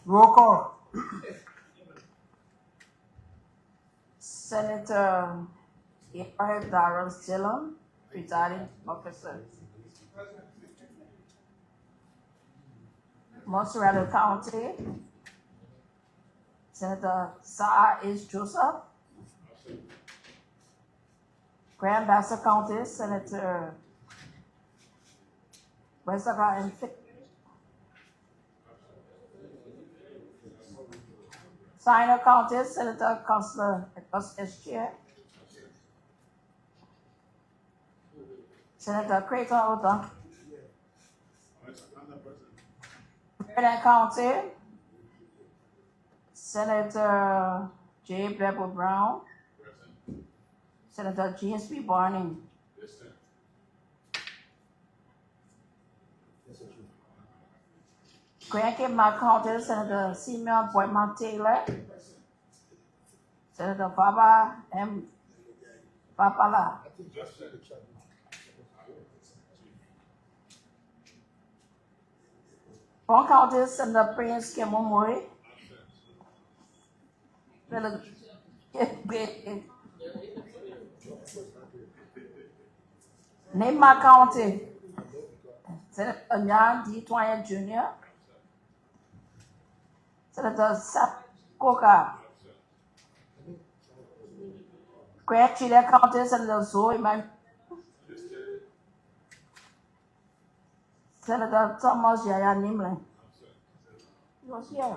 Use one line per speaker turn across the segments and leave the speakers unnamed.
Roll call.
Senator Abraham Darrell Dillon, presiding officer. Monrovia County, Senator Saar H. Joseph. Grand Bassa County, Senator Wesaga and Fick. Sinai County, Senator Councilor S. Chair. Senator Creighton O'Donnell. Liberian County, Senator J. Bebo Brown. Senator James B. Barney. Grand Cape County, Senator Simeon Boydman Taylor. Senator Baba M. Papala. Bon County, Senator Prince Kemomori. Nema County, Senator Nyan D. Twine Jr. Senator Sap Koka. Grand Chile County, Senator Zoe Man. Senator Thomas Yaya Nimlin. He was here.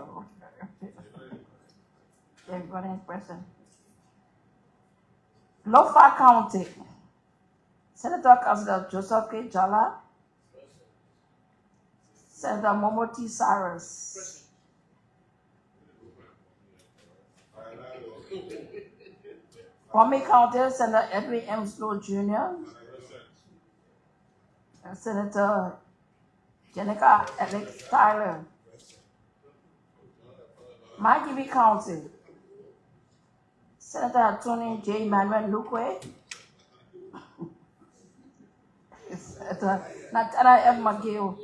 Everybody present. Lofa County, Senator Councilor Joseph K. Jala. Senator Momo T. Cyrus. Kwame County, Senator Edwin M. Slow Jr. And Senator Jenica Alex Tyler. Maggie County, Senator Tony J. Manuel Luque. Senator Natana F. McGill.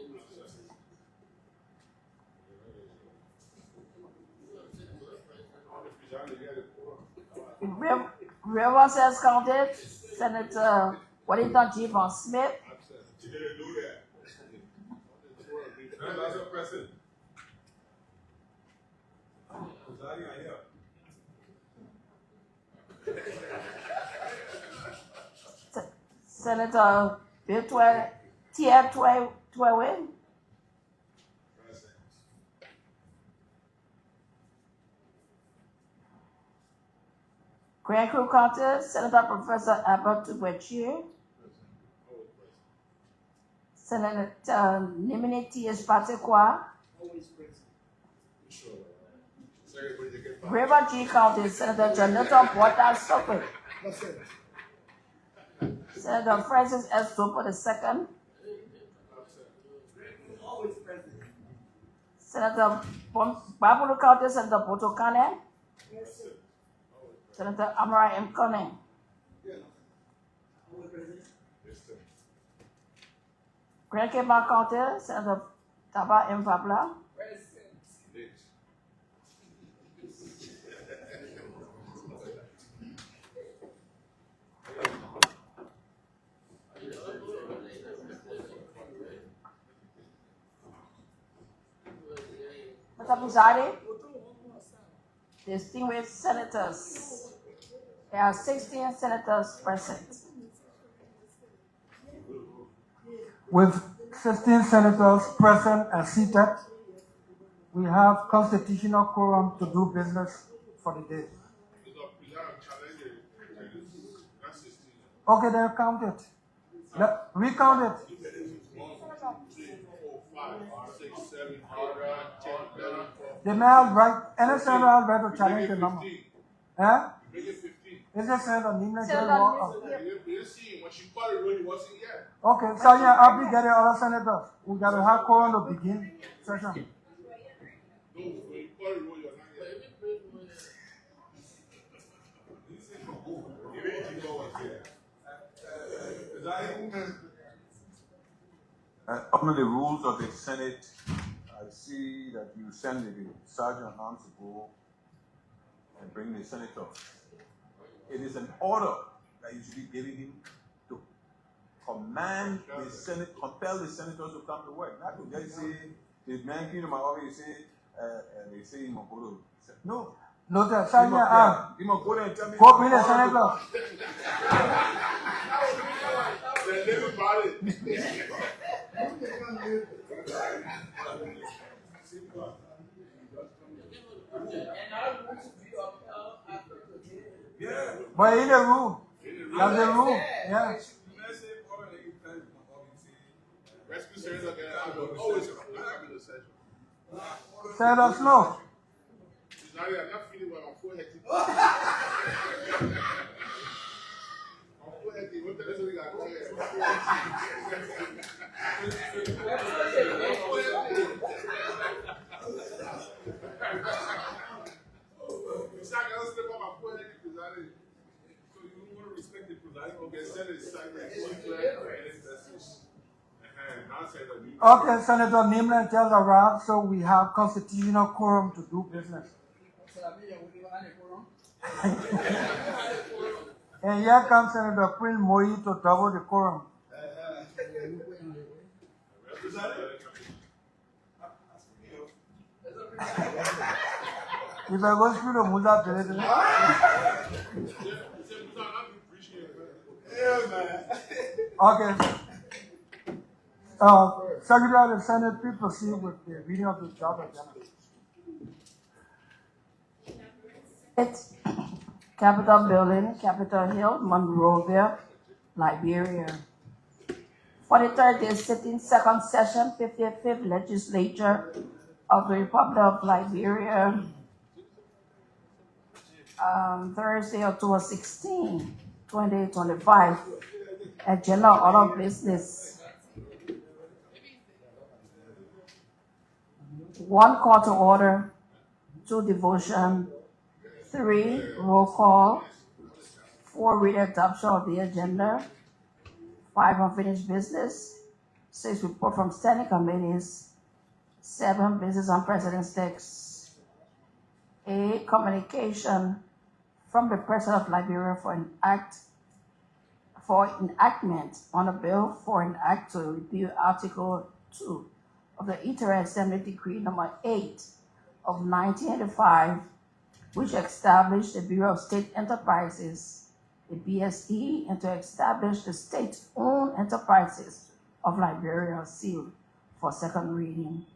Riverside County, Senator Wellington G. Von Smith. Senator Bill T.F. Twelwin. Grand Crew County, Senator Professor Albert Tubechi. Senator Nimini T.S. Patekwa. River G County, Senator Jonathan Porter Suffolk. Senator Francis S. Sopo II. Senator Babulu County, Senator Boto Kane. Senator Amara M. Kone. Grand Cape County, Senator Taba M. Pabla. Mr. Presiding, distinguished senators, there are 16 senators present.
With 16 senators present and seated, we have constitutional quorum to do business for the day. Okay, then count it. Recount it.
10,
The mayor right, any senator has right to challenge the number. Huh? Is the senator Nimla just walk out?
When she called it when he wasn't here.
Okay, so yeah, I'll be getting other senators. We got to have quorum to begin session.
No, when you call it when you're not here.
Under the rules of the Senate, I see that you send the sergeant arms to go and bring the senator. It is an order that you should be giving him to command the Senate, compel the senators to come to work. Not to just say, the man came to my office, they say he must go to. No.
No, the sergeant
He must go there and tell me.
go bring the senator.
Yeah.
But in the room. That's the room. Yeah.
Rescue service again. I will always come to the session.
Set us slow.
I'm not feeling well. I'm full hectic. I'm full hectic. What the hell is got going
Okay, Senator Nimlan tells around, so we have constitutional quorum to do business. And here comes Senator Quinn Moy to double the quorum. If I go through the Musa today, okay. Secretary of the Senate, please proceed with the reading of the job agenda.
It's Capitol Building, Capitol Hill, Monrovia, Liberia. 43rd day sitting, second session, 55th Legislature of the Republic of Liberia, Thursday, October 16, 2025. Agenda order of business. 1 call to order, 2 devotion, 3 roll call, 4 read adoption of the agenda, 5 unfinished business, 6 report from standing committees, 7 business on President's text, 8 communication from the President of Liberia for enactment on a bill for an act to repeal Article 2 of the Interim Assembly Decree number 8 of 1985, which established the Bureau of State Enterprises, the BSE, and to establish the state-owned enterprises of Liberia, sealed for second reading.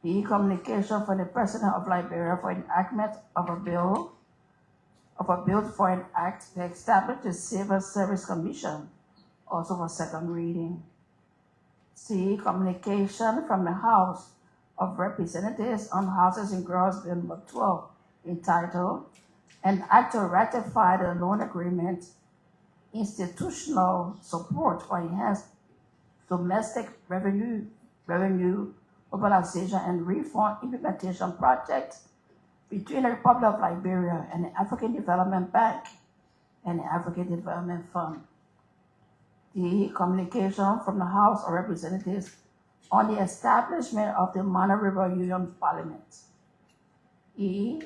The communication from the President of Liberia for enactment of a bill for an act to establish the Civil Service Commission, also for second reading. C, communication from the House of Representatives on Houses and Grounds Bill number 12, entitled An Act to Ratify the Loan Agreement, Institutional Support for Enhanced Domestic Revenue Mobilization and Reform Implementation Project between the Republic of Liberia and the African Development Bank and the African Development Fund. The communication from the House of Representatives on the establishment of the Monrovia Union Parliament. E,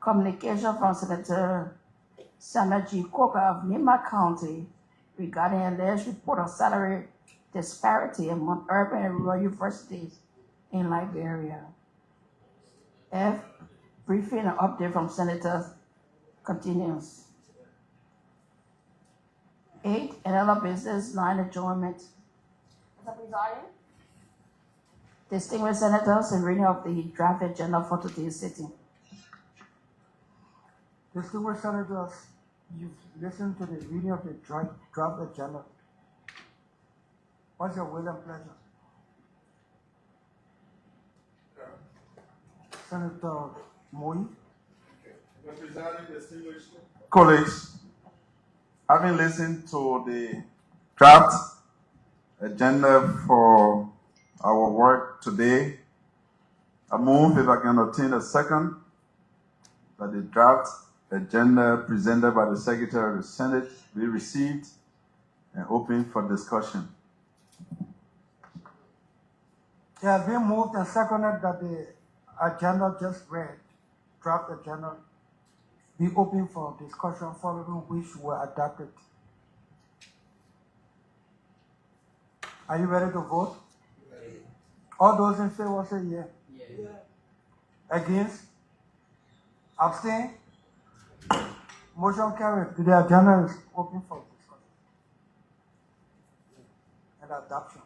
communication from Senator Samuel G. Coker of Nima County regarding alleged report of salary disparity among urban and rural universities in Liberia. F, briefing and update from senators continues. 8, another business, 9, adjournment. Mr. Presiding, distinguished senators, and reading of the draft agenda for today's sitting.
Distinguished senators, you've listened to the reading of the draft agenda. What's your will and pleasure? Senator Moy.
Colleagues, having listened to the draft agenda for our work today, I move, if I can obtain a second, that the draft agenda presented by the Secretary of the Senate be received and open for discussion.
It has been moved and seconded that the agenda just read, draft agenda, be open for discussion following which were adopted. Are you ready to vote? All those in favor say yeah. Against? Abstain? Motion carried. The agenda is open for discussion and adoption.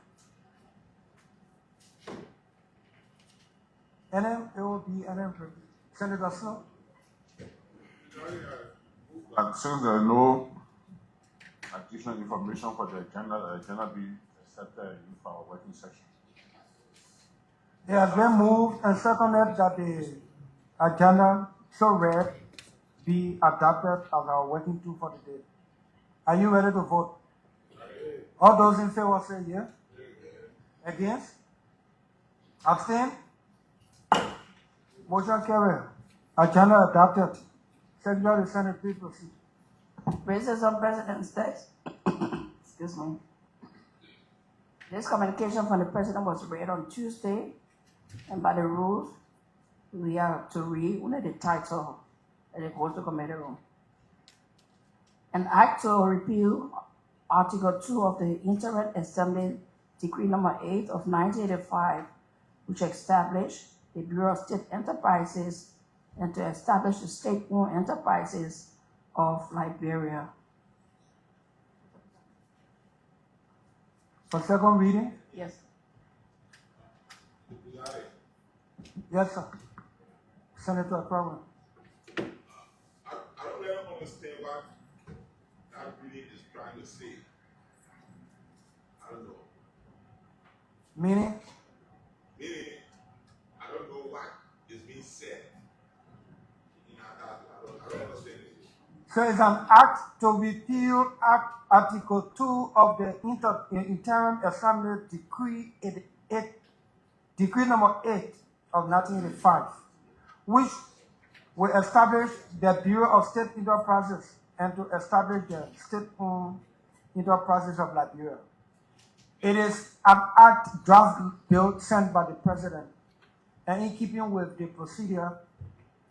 NMAOB, Senator Snow?
And since there are no additional information for the agenda be accepted for our working session.
It has been moved and seconded that the agenda so read be adopted as our working tool for the day. Are you ready to vote? All those in favor say yeah. Against? Abstain? Motion carried. Agenda adopted. Secretary of the Senate, please proceed.
Basis on President's text. Excuse me. This communication from the President was read on Tuesday, and by the rules, we are to read under the title and it goes to committee room. An act to repeal Article 2 of the Interim Assembly Decree number 8 of 1985, which established the Bureau of State Enterprises and to establish the state-owned enterprises of Liberia.
For second reading?
Yes.
Yes, sir. Senator Crowell.
I don't really understand what that reading is trying to say. I don't know.
Meaning?
Meaning, I don't know what is being said. I don't understand it.
So it's an act to repeal Article 2 of the Interim Assembly Decree number 8 of 1985, which will establish the Bureau of State Enterprises and to establish the state-owned enterprises of Liberia. It is an act draft bill sent by the President, and in keeping with the procedure,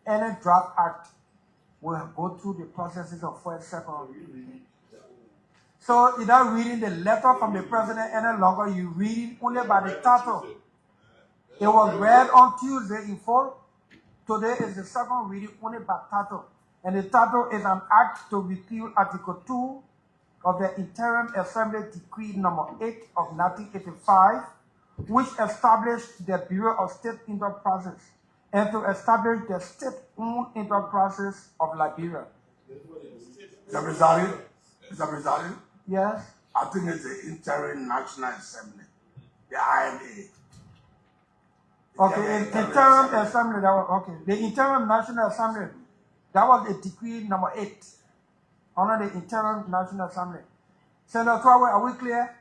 any draft act will go through the processes of first, second, reading. So you're not reading the letter from the President any longer, you're reading only by the title. It was read on Tuesday in full. Today is the second reading only by title. And the title is an act to repeal Article 2 of the Interim Assembly Decree number 8 of 1985, which established the Bureau of State Enterprises and to establish the state-owned enterprises of Liberia.
Mr. President,
Yes?
I think it's the Interim National Assembly, the INA.
Okay, Interim Assembly, that was, okay. The Interim National Assembly, that was the decree number 8 under the Interim National Assembly. Senator Traore, are we clear?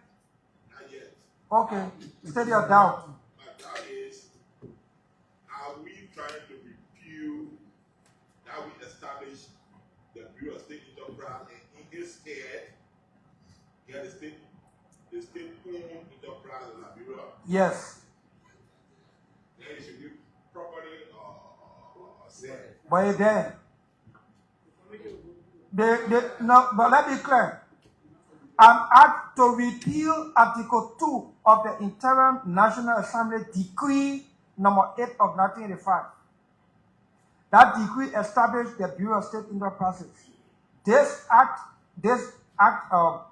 Not yet.
Okay, state your doubt.
My doubt is, are we trying to repeal that we establish the Bureau of State Enterprise and in his head, get the state-owned enterprise of Liberia?
Yes.
Then it should be properly said.
But it's there. No, but let me be clear. An act to repeal Article 2 of the Interim National Assembly Decree number 8 of 1985. That decree established the Bureau of State Enterprises. This act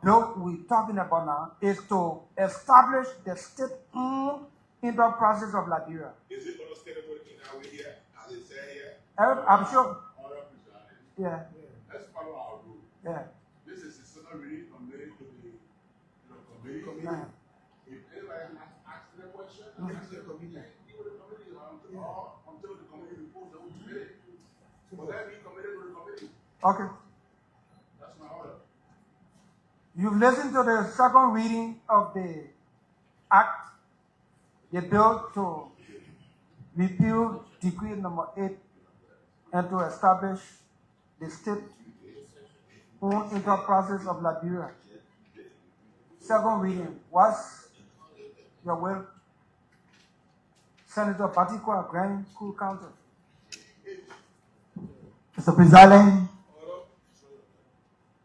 bill we're talking about now is to establish the state-owned enterprises of Liberia.
Is it understandable in our way here, as it said here?
I'm sure. Yeah.
Let's follow our rule.
Yeah.
This is the second reading committee to the committee. If anybody asks a question, ask the committee. Give the committee until the committee reports the whole committee. But let me committee to the committee.
Okay.
That's my order.
You've listened to the second reading of the act, the bill to repeal decree number 8 and to establish the state-owned enterprises of Liberia. Second reading. What's your will? Senator Batikwa, Grand Cool County. Mr. Presiding,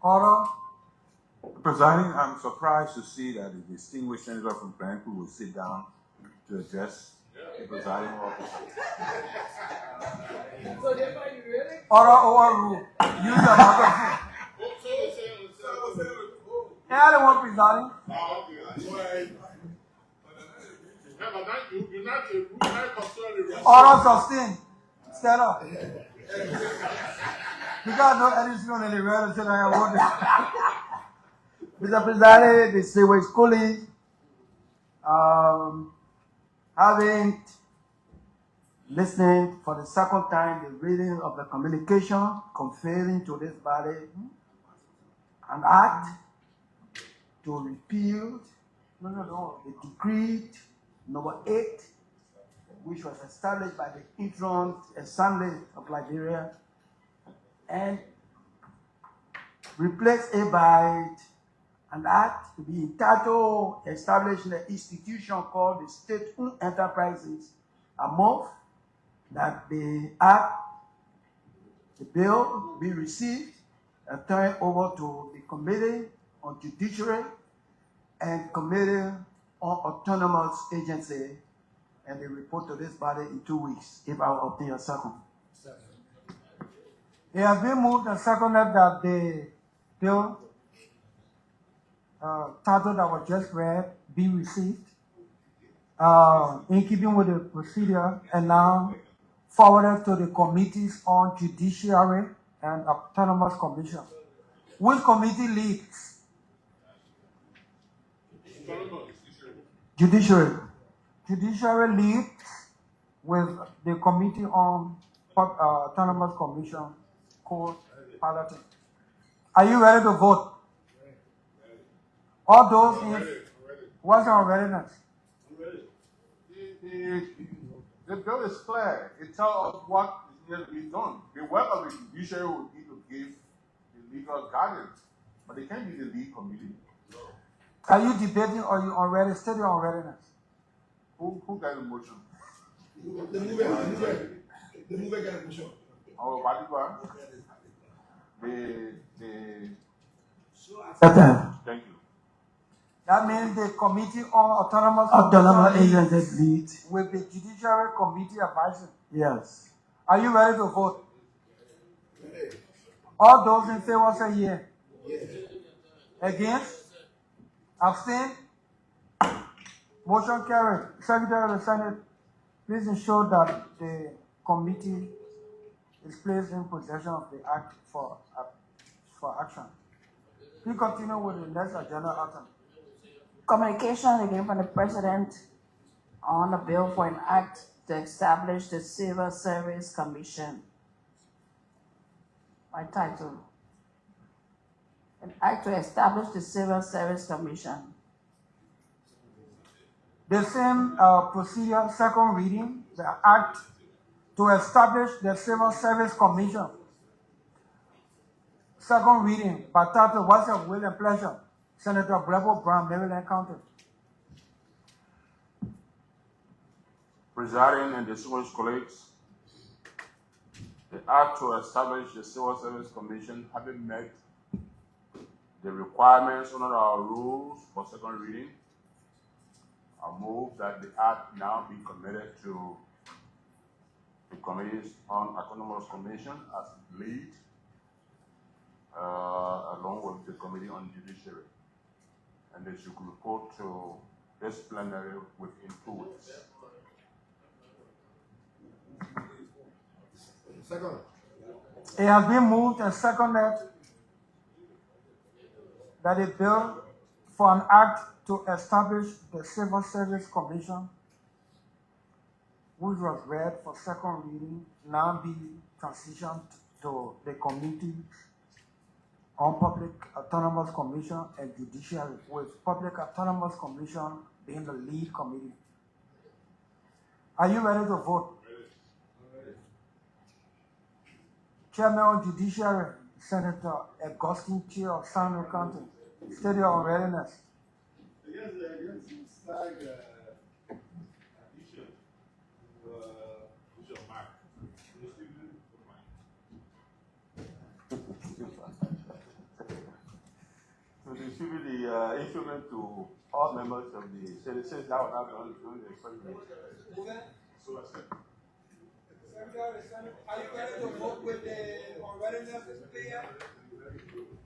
order.
Presiding, I'm surprised to see that the distinguished senator from Glencoe will sit down to address the presiding officer.
Order overruled. Use your microphone. Yeah, I don't want presiding. Order sustained. Stand up. Because no additional in the real said I want it. Mr. President, the Seaway Schooling, having listened for the second time the reading of the communication conferring to this body an act to repeal the decree number 8, which was established by the Interim Assembly of Liberia, and replace it by an act to be entitled establishing an institution called the State-Owned Enterprises, a move that the act, the bill, be received and turned over to the Committee on Judiciary and Committee on Autonomous Agency, and they report to this body in 2 weeks, if I will obtain a second. It has been moved and seconded that the bill title that was just read be received in keeping with the procedure and now forwarded to the Committees on Judiciary and Autonomous Commission. Which committee leads? Judiciary. Judiciary leads with the Committee on Autonomous Commission called Piloting. Are you ready to vote? All those in what's your readiness?
The bill is clear. It tells us what is needs to be done. The work of the judiciary will be to give the legal guidance, but they can't be the lead committee.
Are you debating or you already state your readiness?
Who got the motion?
The mover got a motion.
Our Batikwa. Thank you.
That means the Committee on Autonomous
Agencies lead.
with the Judiciary Committee advising.
Yes.
Are you ready to vote? All those in favor say yes. Against? Abstain? Motion carried. Secretary of the Senate, please ensure that the committee is placed in possession of the act for action. Please continue with the next agenda item.
Communication again from the President on a bill for an act to establish the Civil Service Commission. My title. An act to establish the Civil Service Commission.
The same procedure, second reading, the act to establish the Civil Service Commission. Second reading, by title, what's your will and pleasure? Senator Bravo Brown, Maryland County.
Presiding and distinguished colleagues, the act to establish the Civil Service Commission having met the requirements under our rules for second reading, I move that the act now be committed to the Committees on Autonomous Commission as lead, along with the Committee on Judiciary. And they should report to this plenary within 2 weeks.
Second.
It has been moved and seconded that a bill for an act to establish the Civil Service Commission, which was read for second reading, now be transitioned to the Committee on Public Autonomous Commission and Judiciary, with Public Autonomous Commission being the lead committee. Are you ready to vote? Chairman of Judiciary, Senator Augustine Chair of San Luis County, state your readiness.
Yes, it's like addition.
to all members of the citizens that were not during the presentation.
So I said,
Are you ready to vote with the unreadiness clear?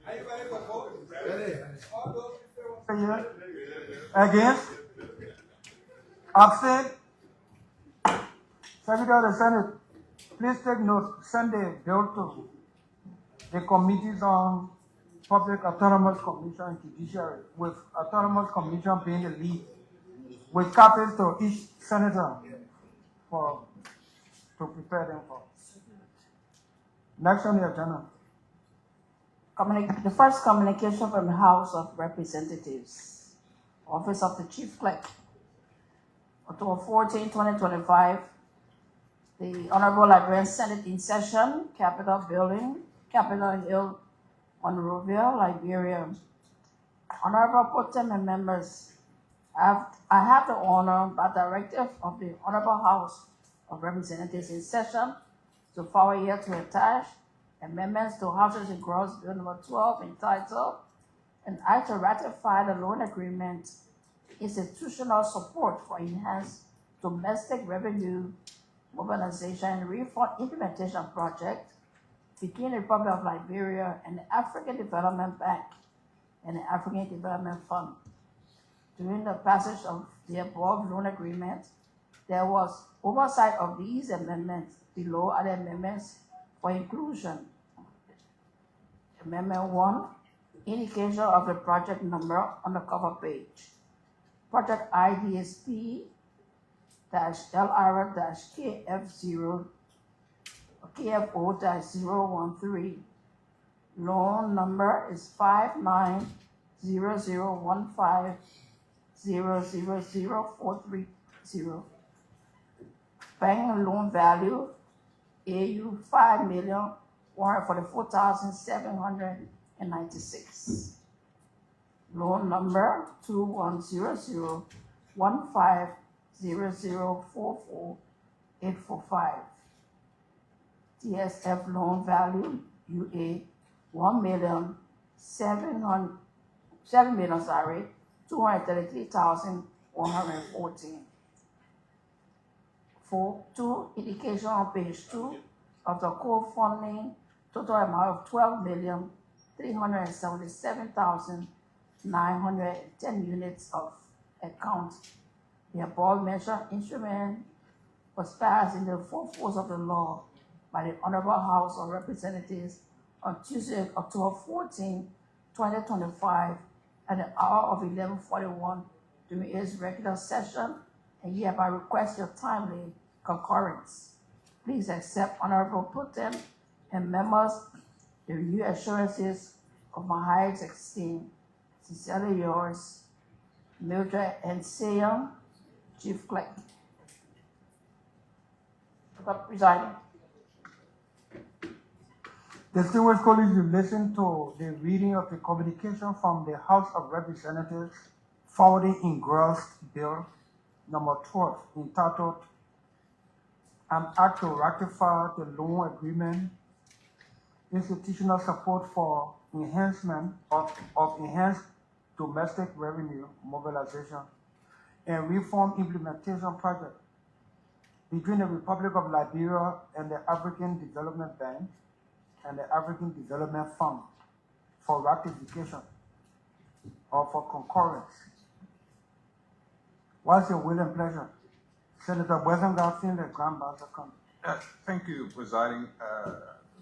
Are you ready to vote? Ready. All those in favor?
Against? Abstain? Secretary of the Senate, please take note, send the bill to the committees on Public Autonomous Commission and Judiciary, with Autonomous Commission being the lead, with copies to each senator to prepare them for. Next on the agenda.
The first communication from the House of Representatives, Office of the Chief Clerk. October 14, 2025, the Honorable Liberian Senate in session, Capitol Building, Capitol Hill, Monrovia, Liberia. Honorable Potem and members, I have the honor, by directive of the Honorable House of Representatives in session, to forward here to attach amendments to Houses and Gross Bill number 12 entitled, an act to ratify the loan agreement, institutional support for enhanced domestic revenue mobilization and reform implementation project between the Republic of Liberia and the African Development Bank and the African Development Fund. During the passage of the above loan agreement, there was oversight of these amendments. Below are the amendments for inclusion. Amendment 1, indication of the project number on the cover page. Project ID is P-LR-KF0-KFO-013. Loan number is 590015000430. Bank loan value AU 5,144,796. Loan number 2100150044,845. TSF loan value UA 233,114. For 2, indication on page 2 of the co-funding, total amount of 12,377,910 units of account. The above mentioned instrument was passed in the full force of the law by the Honorable House of Representatives on Tuesday, October 14, 2025, at the hour of 11:41 during its regular session, and hereby request your timely concurrence. Please accept, Honorable Potem and members, the review assurances of my highest esteem. Sincerely yours, Mildred N. Sayam, Chief Clerk. Presiding.
Distinguished colleagues, you listen to the reading of the communication from the House of Representatives forwarding engrossed bill number 12 entitled an act to ratify the loan agreement, institutional support for enhancement of enhanced domestic revenue mobilization and reform implementation project between the Republic of Liberia and the African Development Bank and the African Development Fund for ratification or for concurrence. What's your will and pleasure? Senator Wesson Garfield, the Grand Bassa County.
Thank you, Presiding.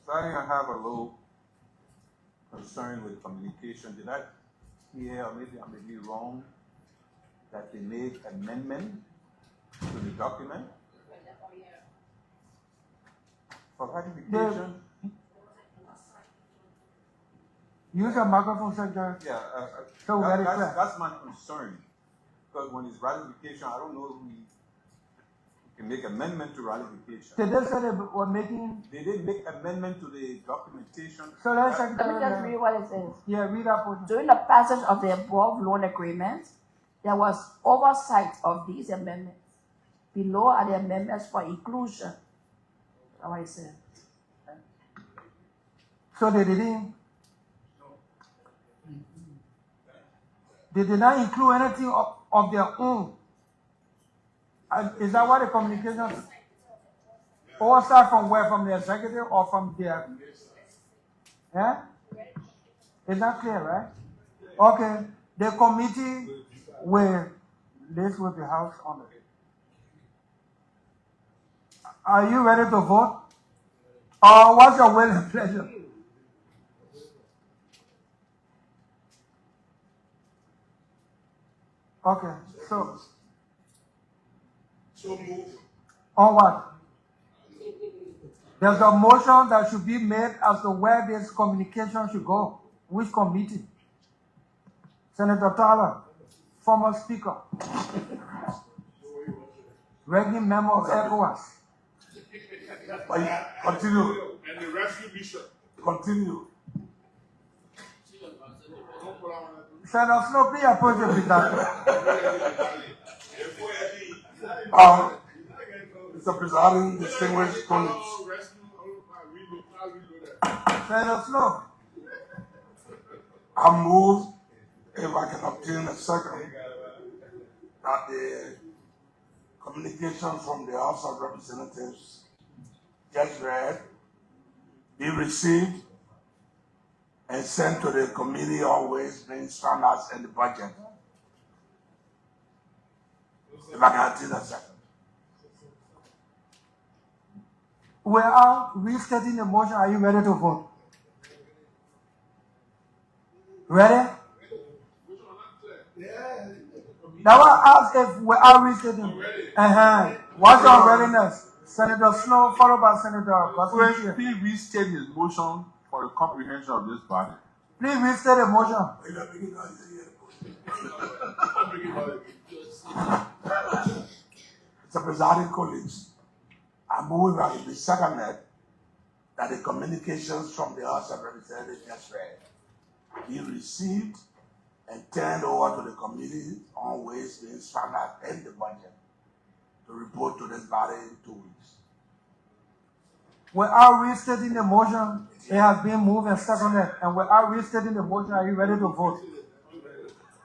Presiding, I have a little concern with communication. Did I hear, or maybe I may be wrong, that they made amendment to the document for ratification?
Use your microphone, Secretary.
Yeah,
So very clear.
that's my concern. Because when it's ratification, I don't know if we can make amendment to ratification.
Did they say they were making?
They didn't make amendment to the documentation.
So let's
Let me just read what it says.
Yeah, read that portion.
During the passage of the above loan agreement, there was oversight of these amendments. Below are the amendments for inclusion. That's what it said.
So they didn't. They did not include anything of their own. Is that what the communication? Oversight from where? From the executive or from their? Yeah? It's not clear, right? Okay. The committee will list with the House on it. Are you ready to vote? Or what's your will and pleasure? Okay, so
move.
on what? There's a motion that should be made as to where this communication should go. Which committee? Senator Tyler, former speaker, ranking member of ECOWAS.
Continue.
And the rescue mission.
Continue.
Senator Snow, please approach the president.
Mr. Presiding, distinguished colleagues,
Senator Snow,
I move, if I can obtain a second, that the communication from the House of Representatives just read be received and sent to the Committee on Ways, Means, Standards, and the Budget. If I can obtain a second.
we are restating the motion. Are you ready to vote? Ready? Now I ask if we are restating. What's your readiness? Senator Snow, followed by Senator Goswin.
Please restate his motion for the comprehension of this body.
Please restate the motion.
Mr. Presiding colleagues, I move that it be seconded that the communications from the House of Representatives just read be received and turned over to the Committee on Ways, Means, Standards, and the Budget to report to this body in 2 weeks.
We are restating the motion. It has been moved and seconded. And we are restating the motion. Are you ready to vote?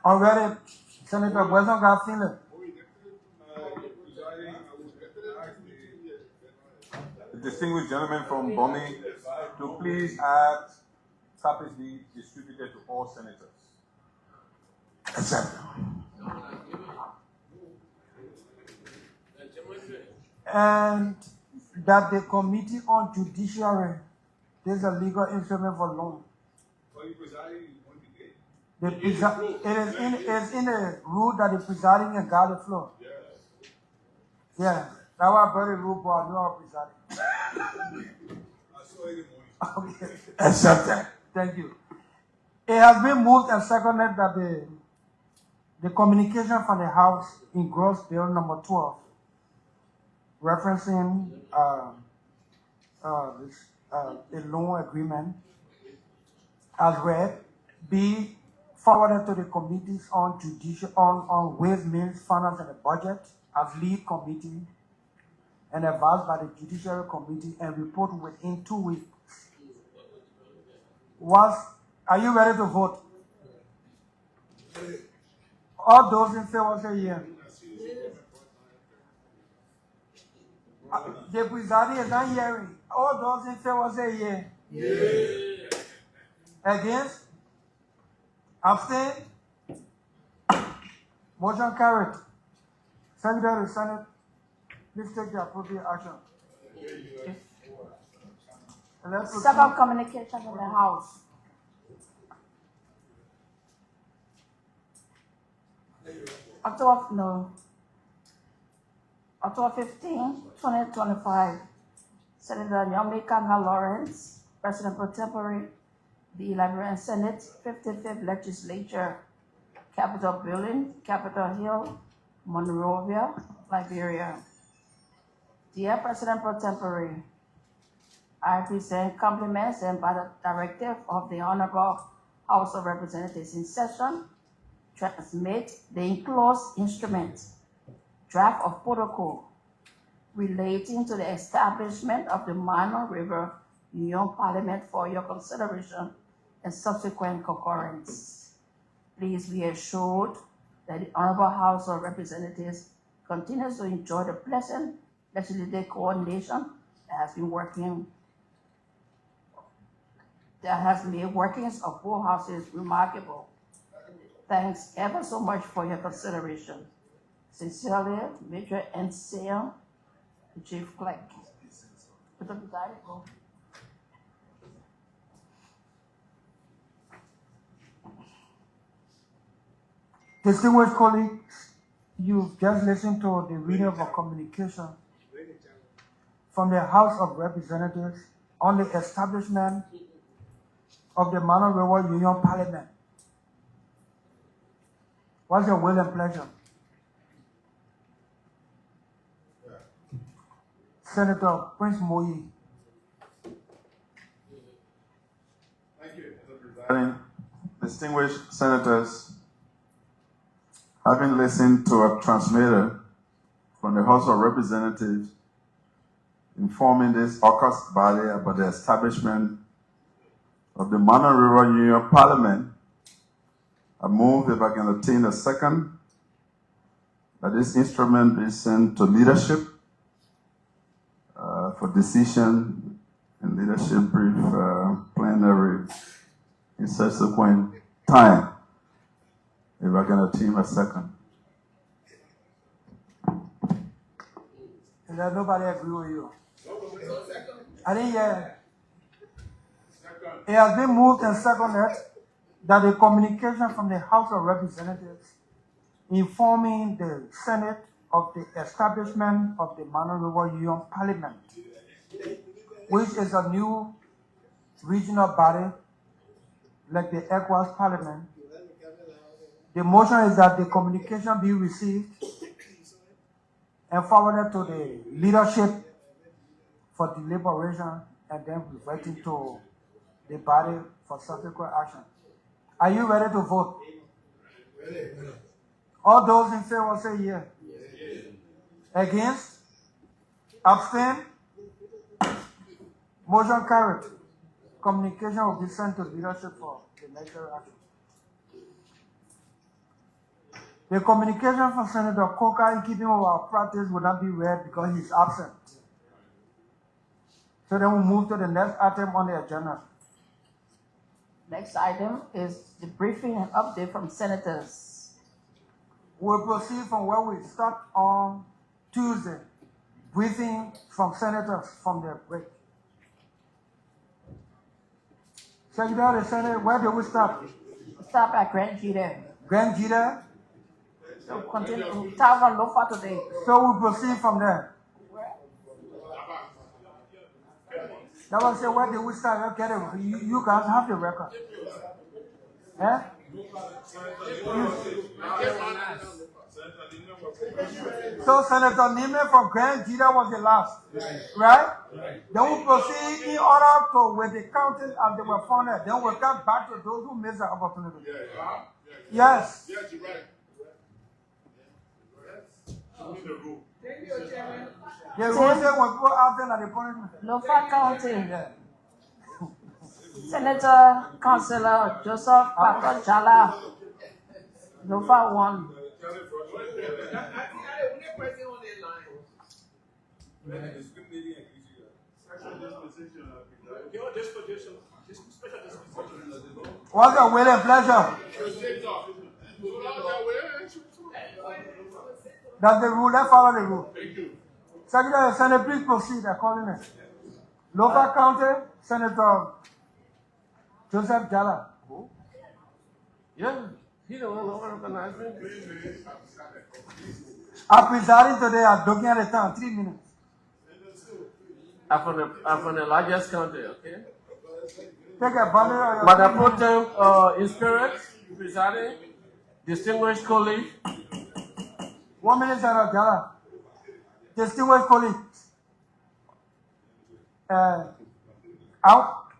Already, Senator Wesson got feeling.
The distinguished gentleman from Bonny to please add copies be distributed to all senators.
Accept.
And that the Committee on Judiciary, this is a legal instrument for loan. It is in the rule that the presiding and guard the floor. Yeah, that's why I brought the rule, but I know I'm presiding. Okay.
Accepted.
Thank you. It has been moved and seconded that the communication from the House in Gross Bill number 12, referencing the loan agreement, as read, be forwarded to the committees on on Ways, Means, Finance, and the Budget as lead committee, and advised by the Judiciary Committee, and report within 2 weeks. Are you ready to vote? All those in favor say yes. The presiding is not hearing. All those in favor say yes. Against? Abstain? Motion carried. Secretary of the Senate, please take the appropriate action.
Second communication in the House. October 15, 2025, Senator Yomi Kanga Lawrence, President Pro Tempore, the Liberian Senate, 55th Legislature, Capitol Building, Capitol Hill, Monrovia, Liberia. Dear President Pro Tempore, I present compliments and by the directive of the Honorable House of Representatives in session, transmit the enclosed instrument, draft of protocol relating to the establishment of the Minor River Union Parliament for your consideration and subsequent concurrence. Please be assured that the Honorable House of Representatives continues to enjoy the pleasant legislative coordination that has made workings of both houses remarkable. Thanks ever so much for your consideration. Sincerely, Major N. the Chief Clerk.
Distinguished colleagues, you've just listened to the reading of a communication from the House of Representatives on the establishment of the Monrovia Union Parliament. What's your will and pleasure? Senator Prince Moyi.
Thank you, Mr. President. Distinguished senators, having listened to a transmitter from the House of Representatives informing this august body about the establishment of the Monrovia Union Parliament, I move, if I can obtain a second, that this instrument be sent to leadership for decision and leadership brief plenary in subsequent time. If I can obtain a second.
And that nobody agree with you. I didn't hear. It has been moved and seconded that a communication from the House of Representatives informing the Senate of the establishment of the Monrovia Union Parliament, which is a new regional body like the ECOWAS Parliament. The motion is that the communication be received and forwarded to the leadership for deliberation and then reverting to the body for subsequent action. Are you ready to vote? All those in favor say yes. Against? Abstain? Motion carried. Communication will be sent to leadership for the necessary action. The communication from Senator Coker in keeping with our practice will not be read because he is absent. So then we'll move to the next item on the agenda.
Next item is the briefing and update from senators.
We'll proceed from where we stopped on Tuesday. Briefing from senators from their break. Secretary of the Senate, where do we stop?
Stop at Grand Jeter.
Grand Jeter?
So continue. Talk about Lofa today.
So we'll proceed from there. That was say, where did we start? Get it. You guys have the record. Eh? So Senator Neiman from Grand Jeter was the last, right? Then we proceed in order to with the counting as they were found. Then we'll come back to those who missed the opportunity. Yes.
Yes, you're right.
Thank you, Chairman.
The rule said when people out there at the punishment.
Lofa County.
Yeah.
Senator Councilor Joseph Pato Jala. Lofa 1.
What's your will and pleasure? That's the rule. Let's follow the rule. Secretary of the Senate, please proceed accordingly. Local County, Senator Joseph Jala.
Yeah, he the one who organized me.
I'm presiding today. I'm looking at the time. 3 minutes.
I'm from the largest county, okay?
Take a bundle of your.
But I put them in spirit, presiding, distinguished colleague.
1 minute, Senator Jala. Distinguished colleagues. Out.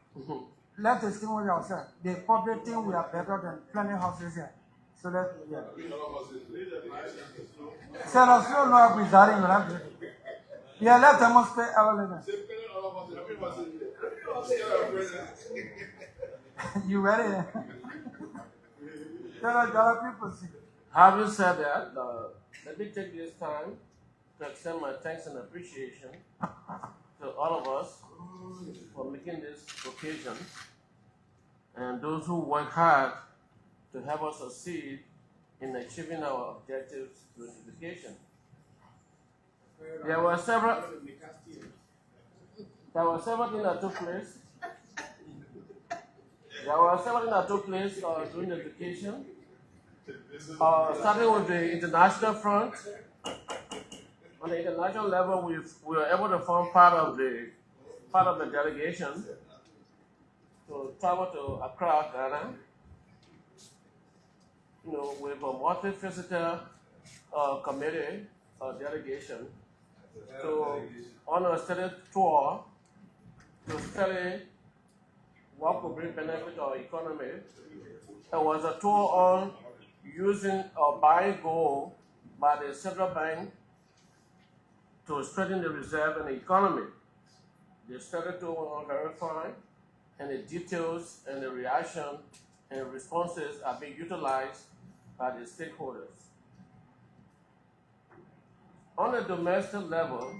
Let's distinguish ourselves. The public think we are better than plenty houses here. So that, yeah. Senator Slow, no, presiding. Yeah, let's demonstrate our leaders. You ready? Tell the other people see.
Having said that, let me take this time to extend my thanks and appreciation to all of us for making this occasion and those who work hard to help us succeed in achieving our objectives through unification. There were several things that took place. During the vacation. Starting with the international front. On the international level, we were able to form part of the delegation to travel to Accra, Ghana. With a multi-visitor committee delegation on a study tour to study what could bring benefit to our economy. It was a tour on using or buying gold by the central bank to strengthen the reserve in the economy. The study tour was verified, and the details and the reaction and responses are being utilized by the stakeholders. On a domestic level,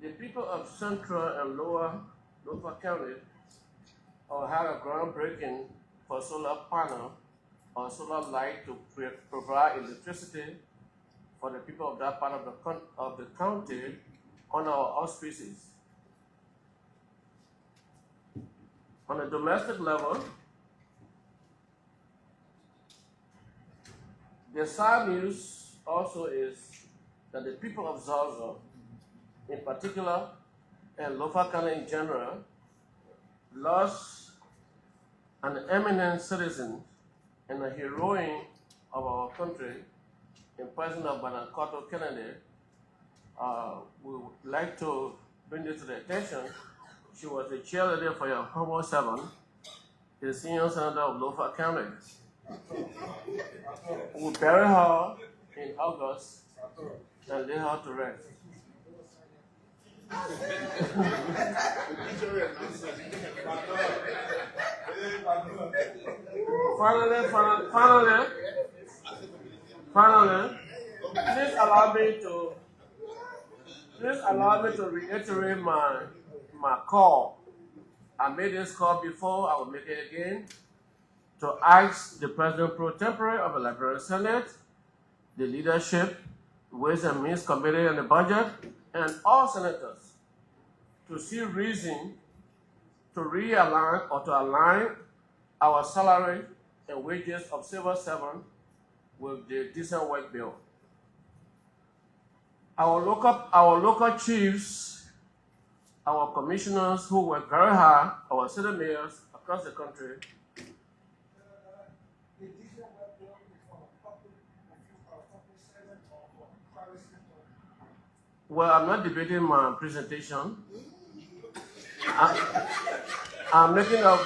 the people of Central and Lower Lofa County had a groundbreaking for solar panel or solar light to provide electricity for the people of that part of the county on our auspices. On a domestic level, the sad news also is that the people of Zaza, in particular, and Lofa County in general, lost an eminent citizen and a heroine of our country in person of Banakato Kennedy. We would like to bring this to the attention. She was the cheerleader for your humble servant, the senior senator of Lofa County. We buried her in August and laid her to rest. Finally, please allow me to reiterate my call. I made this call before, I will make it again, to ask the President Pro Tempore of the Liberian Senate, the leadership, Ways and Means Committee and the Budget, and all senators to see reason to realign or to align our salary and wages of civil servants with the Decent Work Bill. Our local chiefs, our commissioners who work very hard, our city mayors across the country. Well, I'm not debating my presentation. I'm making a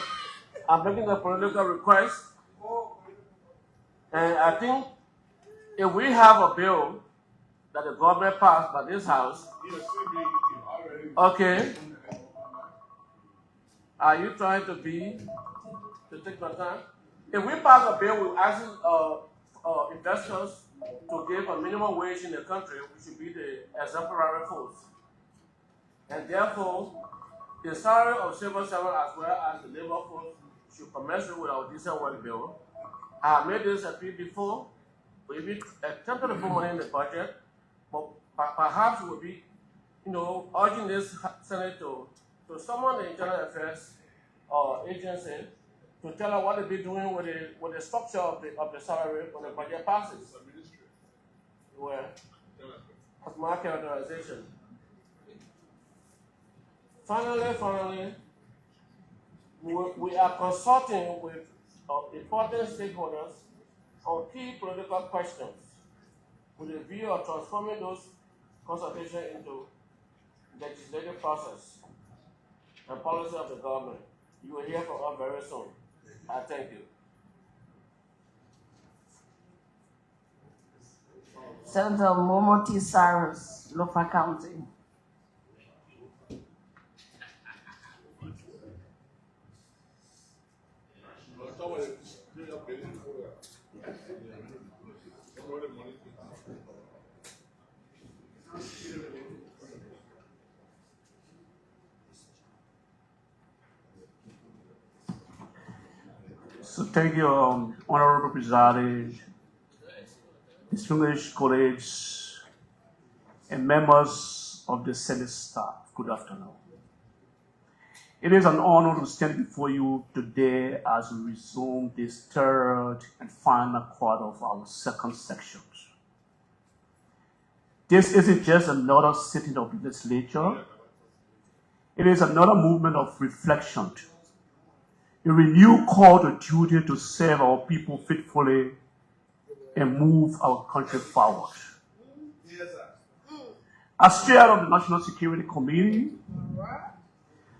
political request, and I think if we have a bill that the government passed by this house, okay. Are you trying to take my time? If we pass a bill, we're asking investors to give a minimum wage in the country, which should be the exemplary force. And therefore, the salary of civil servants as well as the labor force should commensurate with our Decent Work Bill. I have made this appeal before. We attempted to put money in the budget, but perhaps we'll be, urging this Senate to summon the Internal Affairs agency to tell her what they'll be doing with the structure of the salary when the budget passes. Where? Of market authorization. Finally, we are consulting with important stakeholders on key political questions with a view of transforming those consultations into legislative process and policy of the government. You will hear from us very soon. I thank you.
Senator Momo T. Cyrus, Lofa County.
Somebody
So thank you, Honorable Presiding, distinguished colleagues, and members of the Senate staff. Good afternoon. It is an honor to stand before you today as we resume this third and final quarter of our second section. This isn't just another sitting of the legislature. It is another movement of reflection, a renewed call to duty to serve our people faithfully and move our country forward. As chair of the National Security Committee,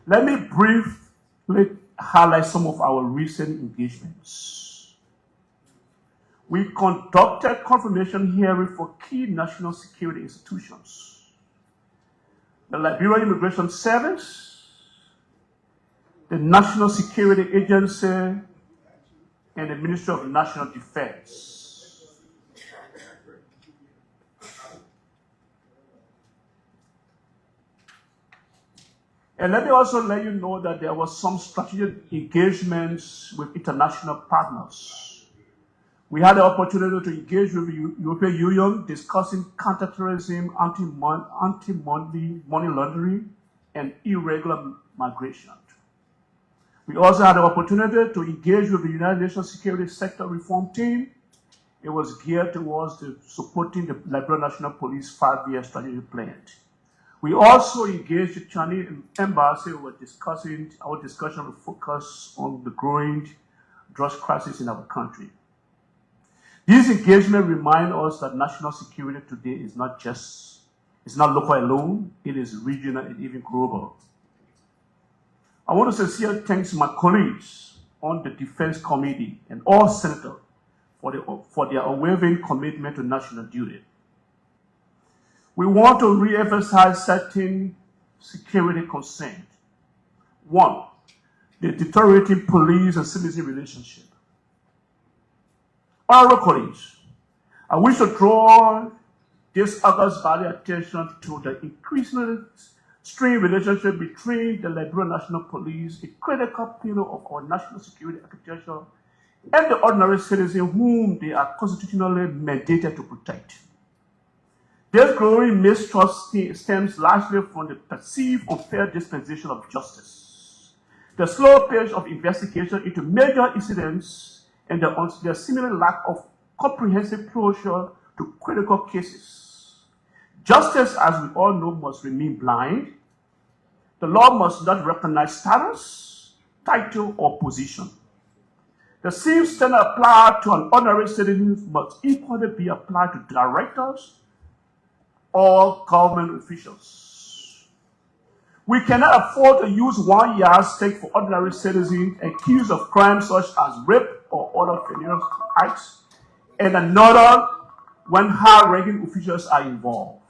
let me briefly highlight some of our recent engagements. We conducted confirmation hearing for key national security institutions: the Liberian Immigration Service, the National Security Agency, and the Ministry of National Defense. And let me also let you know that there was some strategic engagements with international partners. We had the opportunity to engage with the European Union discussing counterterrorism, anti-money laundering, and irregular migration. We also had the opportunity to engage with the United Nations Security Sector Reform Team. It was geared towards supporting the Liberian National Police 5-year strategic plan. We also engaged the Chinese embassy. Our discussion will focus on the growing drugs crisis in our country. These engagements remind us that national security today is not local alone, it is regional and even global. I want to sincerely thank my colleagues on the Defense Committee and all senators for their unwavering commitment to national duty. We want to re-emphasize certain security concerns. One, the deteriorating police and citizen relationship. Honorable colleagues, I wish to draw this August Valley attention to the increasingly strained relationship between the Liberian National Police, a critical pillar of our national security architecture, and the ordinary citizen whom they are constitutionally mandated to protect. This growing mistrust stems largely from the perceived unfair dispensation of justice, the slow pace of investigation into major incidents, and the seeming lack of comprehensive closure to critical cases. Justice, as we all know, must remain blind. The law must not recognize status, title, or position. The same standard applied to an ordinary citizen must equally be applied to directors or government officials. We cannot afford to use one yardstick for ordinary citizens accused of crimes such as rape or other criminal acts, and another when high-ranking officials are involved.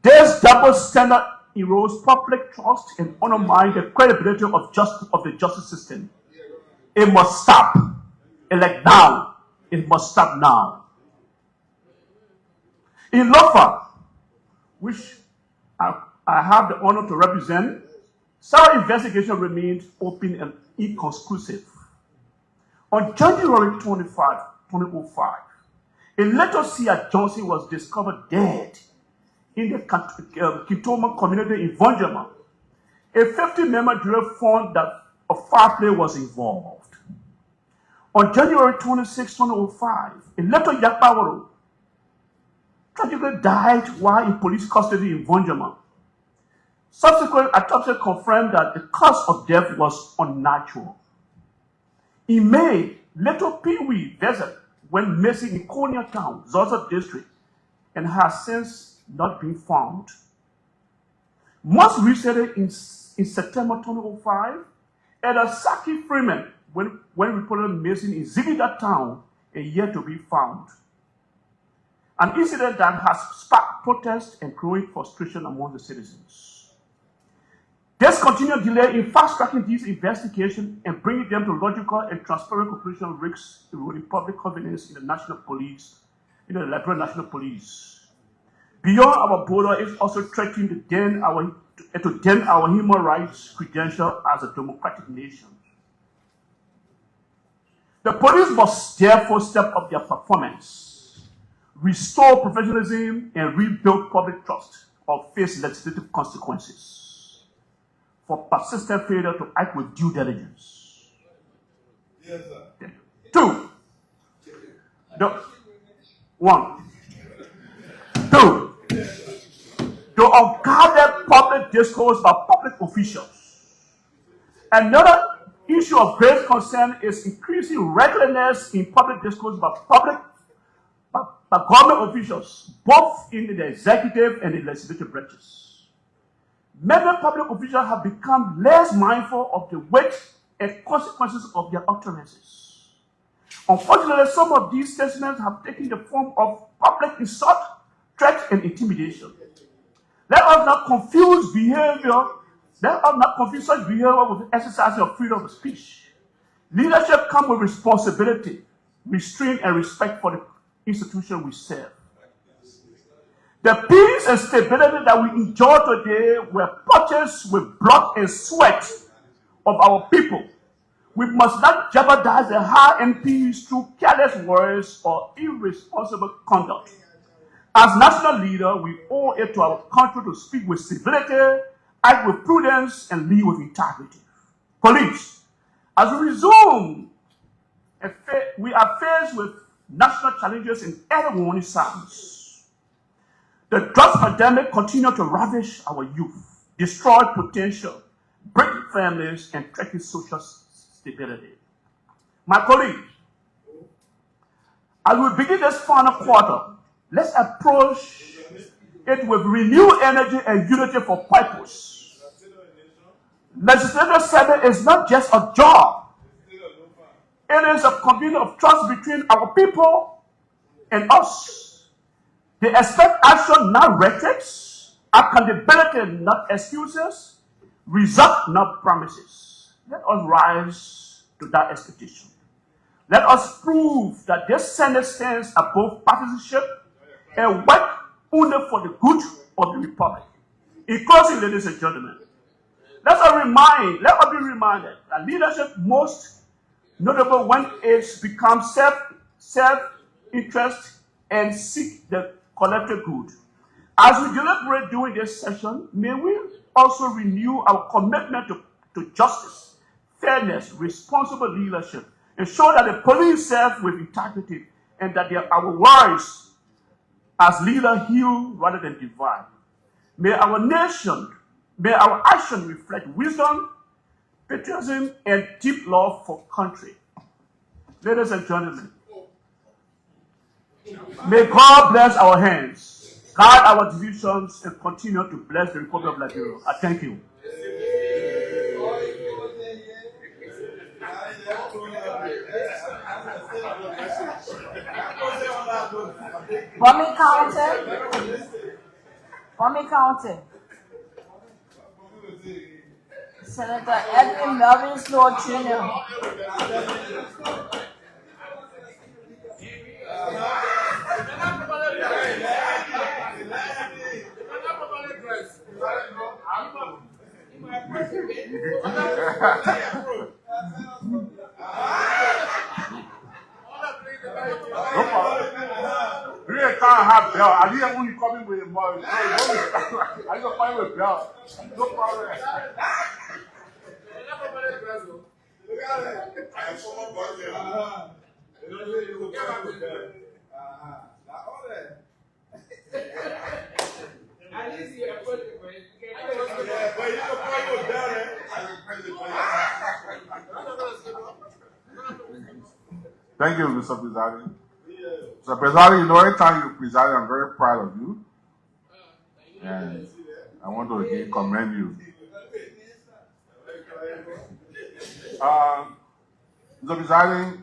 This double standard erodes public trust and undermines the credibility of the justice system. It must stop. Now. It must stop now. In LOFA, which I have the honor to represent, some investigation remained open and inconclusive. On January 25, 2005, a little Sia Johnson was discovered dead in the Kitoma community in Vonjama. A 50-member jury found that a foul play was involved. On January 26, 2005, a little Yakpawaro tragically died while in police custody in Vonjama. Subsequent autopsy confirmed that the cause of death was unnatural. In May, little Pee-wee Desert went missing in Konya Town, Zosa District, and has since not been found. Most recently, in September 2005, Eda Saki Freeman went reported missing in Zigida Town and yet to be found. An incident that has sparked protest and growing frustration among the citizens. There's continued delay in fast-tracking these investigations and bringing them to logical and transparent conclusion risks eroding public confidence in the national police, in the Liberian National Police. Beyond our border, it's also threatening to dent our human rights credential as a democratic nation. The police must therefore step up their performance, restore professionalism, and rebuild public trust, or face legislative consequences for persistent failure to act with due diligence.
Yes, sir.
2. The unguarded public discourse by public officials. Another issue of great concern is increasing recklessness in public discourse by government officials, both in the executive and the legislative branches. Many public officials have become less mindful of the weight and consequences of their utterances. Unfortunately, some of these statements have taken the form of public insult, threat, and intimidation. Let us not confuse such behavior with the exercise of freedom of speech. Leadership comes with responsibility, restraint, and respect for the institution we serve. The peace and stability that we enjoy today were purchased with blood and sweat of our people. We must not jeopardize the high-end peace through careless words or irresponsible conduct. As national leader, we owe it to our country to speak with civility, act with prudence, and lead with integrity. Police, as we resume, we are faced with national challenges in early warning signs. The drug pandemic continues to ravage our youth, destroy potential, break families, and threaten social stability. My colleagues, as we begin this final quarter, let's approach it with renewed energy and unity for purpose. Legislative service is not just a job. It is a community of trust between our people and us. They expect action, not rhetoric, accountability, not excuses, result, not promises. Let us rise to that expectation. Let us prove that this Senate stands above partisanship and work only for the good of the Republic. In closing, ladies and gentlemen, let us be reminded that leadership most notable when it becomes self-interest and seek the collective good. As we deliberate during this session, may we also renew our commitment to justice, fairness, responsible leadership, and show that the police serve with integrity and that our words as leaders heal rather than divide. May our action reflect wisdom, patriotism, and deep love for country. Ladies and gentlemen, may God bless our hands, guide our decisions, and continue to bless the Republic of Liberia. I thank you.
Kwame County. Senator Edwin Melvin Slow Jr.
No problem. You can't have bell. I didn't want you coming with a mother. I got fine with bell. No problem.
Look at it. I am so much better. Not all that.
At least you approach the question.
Yeah, but you can play with better. I can play the
Thank you, Mr. Presiding. Mr. Presiding, you know, every time you preside, I'm very proud of you. And I want to again commend you. Mr. Presiding,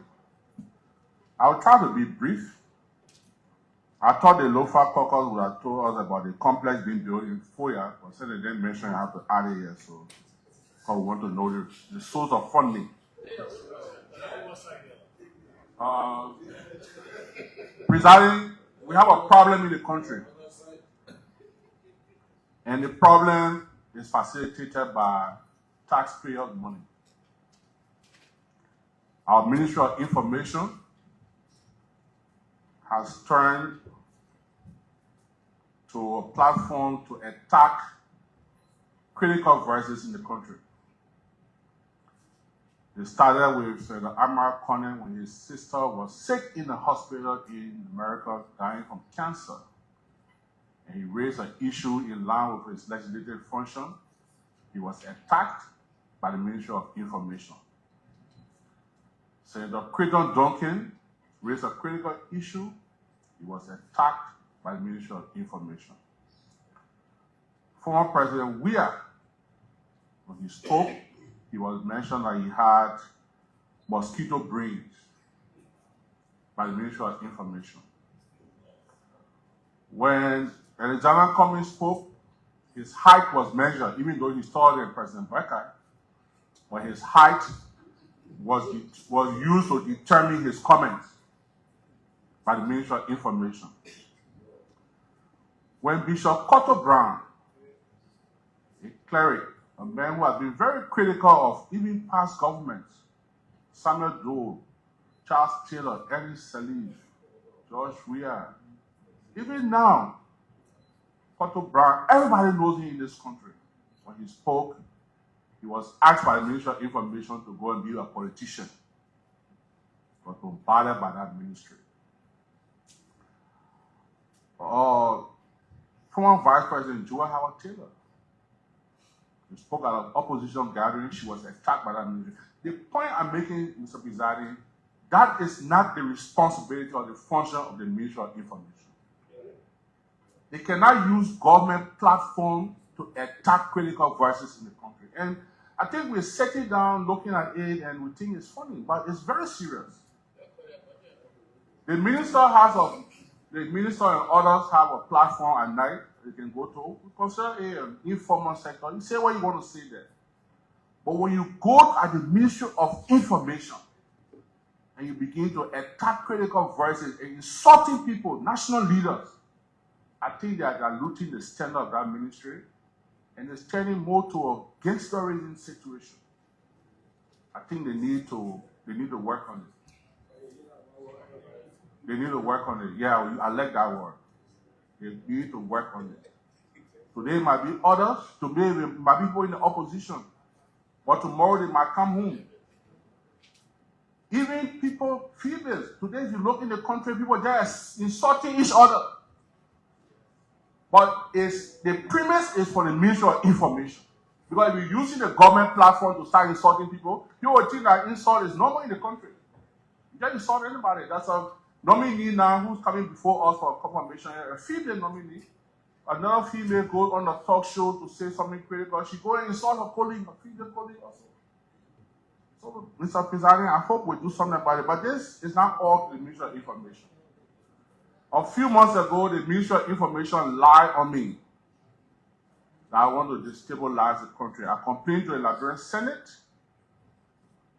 I'll try to be brief. I thought the Lofa caucus would have told us about the complex being built in Foya, but since they didn't mention, I have to add it here, so because we want to know the source of funding. Presiding, we have a problem in the country, and the problem is facilitated by taxpayers' money.
Our Ministry of Information has turned to a platform to attack critical voices in the country. It started with Senator Amar Conan when his sister was sick in the hospital in America, dying from cancer. And he raised an issue in line with his legislative function. He was attacked by the Ministry of Information. Senator Creighton Duncan raised a critical issue. He was attacked by the Ministry of Information. Former President Weah, when he spoke, he was mentioned that he had mosquito brains by the Ministry of Information. When Alexander Cummings spoke, his height was measured, even though he's taller than President Becker, but his height was used to determine his comments by the Ministry of Information. When Bishop Cotto Brown, a cleric, a man who has been very critical of even past governments, Samuel Doe, Charles Taylor, Eddie Salif, George Weah, even now, Cotto Brown, everybody knows him in this country. When he spoke, he was asked by the Ministry of Information to go and be a politician, but bombarded by that ministry. Former Vice President Joel Howard Taylor, who spoke at an opposition gathering, she was attacked by that ministry. The point I'm making, Mr. Pizarri, that is not the responsibility or the function of the Ministry of Information. They cannot use government platform to attack critical voices in the country. And I think we're sitting down looking at it and we think it's funny, but it's very serious. The minister and others have a platform at night they can go to. We consider an informal sector. You say what you want to say there. But when you go at the Ministry of Information and you begin to attack critical voices and insulting people, national leaders, I think they are diluting the standard of that ministry and it's turning more to a gangsterism situation. I think they need to work on it. They need to work on it. Yeah, I like that word. They need to work on it. Today might be others, today might be people in the opposition, but tomorrow they might come home. Even people, females, today if you look in the country, people just insulting each other. But the premise is for the Ministry of Information. Because if you're using the government platform to start insulting people, you would think that insult is normal in the country. You can't insult anybody. That's a nominee now who's coming before us for a confirmation, a female nominee. Another female goes on a talk show to say something critical. She goes and insults her colleague, a female colleague also. So, Mr. Pizarri, I hope we do something about it. But this is not all the Ministry of Information. A few months ago, the Ministry of Information lied on me that I want to destabilize the country. I complained to the Liberian Senate.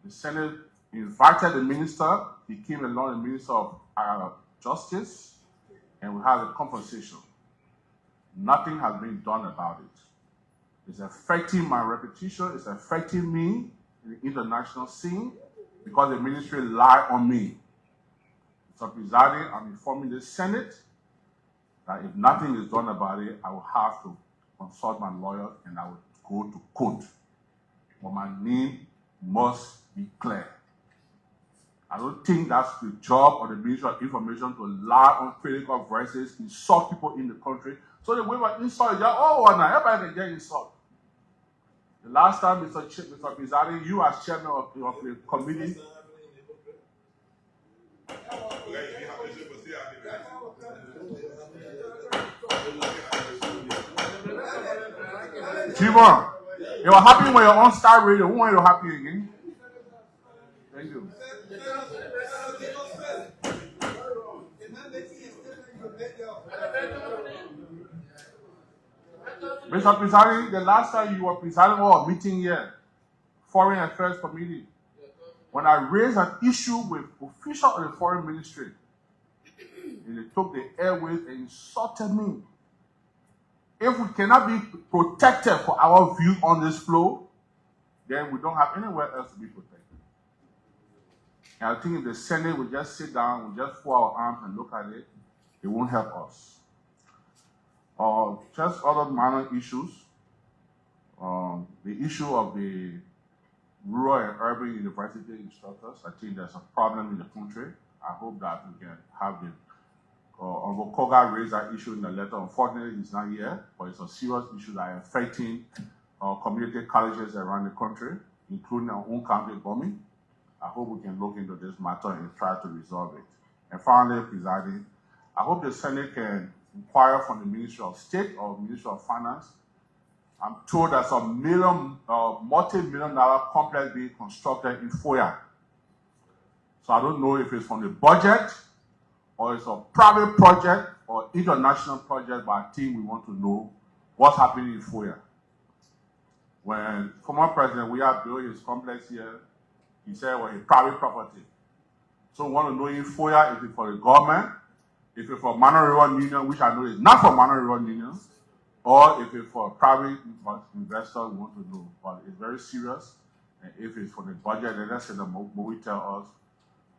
The Senate invited the minister. He came along, the Minister of Justice, and we had a conversation. Nothing has been done about it. It's affecting my reputation. It's affecting me in the international scene because the ministry lied on me. So, Pizarri, I'm informing the Senate that if nothing is done about it, I will have to consult my lawyer and I will go to court. But my name must be clear. I don't think that's the job of the Ministry of Information to lie on critical voices, insult people in the country. So the way we insult is just, now everybody can get insult. The last time, Mr. Pizarri, you as chairman of the committee, Jimon, you were happy when you're on Star Radio. Who are you happy again? Thank you. Mr. Pizarri, the last time you were presiding over a meeting here, Foreign Affairs Committee, when I raised an issue with officials of the Foreign Ministry, and they took the airways and insulted me. If we cannot be protected for our views on this flow, then we don't have anywhere else to be protected.
And I think if the Senate will just sit down, will just fold our arms and look at it, it won't help us. Just other minor issues. The issue of the rural and urban university instructors, I think there's a problem in the country. I hope that we can have the Honorable Koga raised that issue in the letter. Unfortunately, he's not here, but it's a serious issue that is affecting community colleges around the country, including our own county, Bomi. I hope we can look into this matter and try to resolve it. And finally, presiding, I hope the Senate can inquire from the Ministry of State or Ministry of Finance. I'm told there's a multi-million-dollar complex being constructed in Foya. So I don't know if it's from the budget or it's a private project or international project, but I think we want to know what's happening in Foya. When former President Weah built his complex here, he said, well, it's private property. So we want to know in Foya, if it's for the government, if it's for Monrovia Union, which I know is not for Monrovia Union, or if it's for a private investor, we want to know. But it's very serious. And if it's for the budget, then let's say the movie tell us,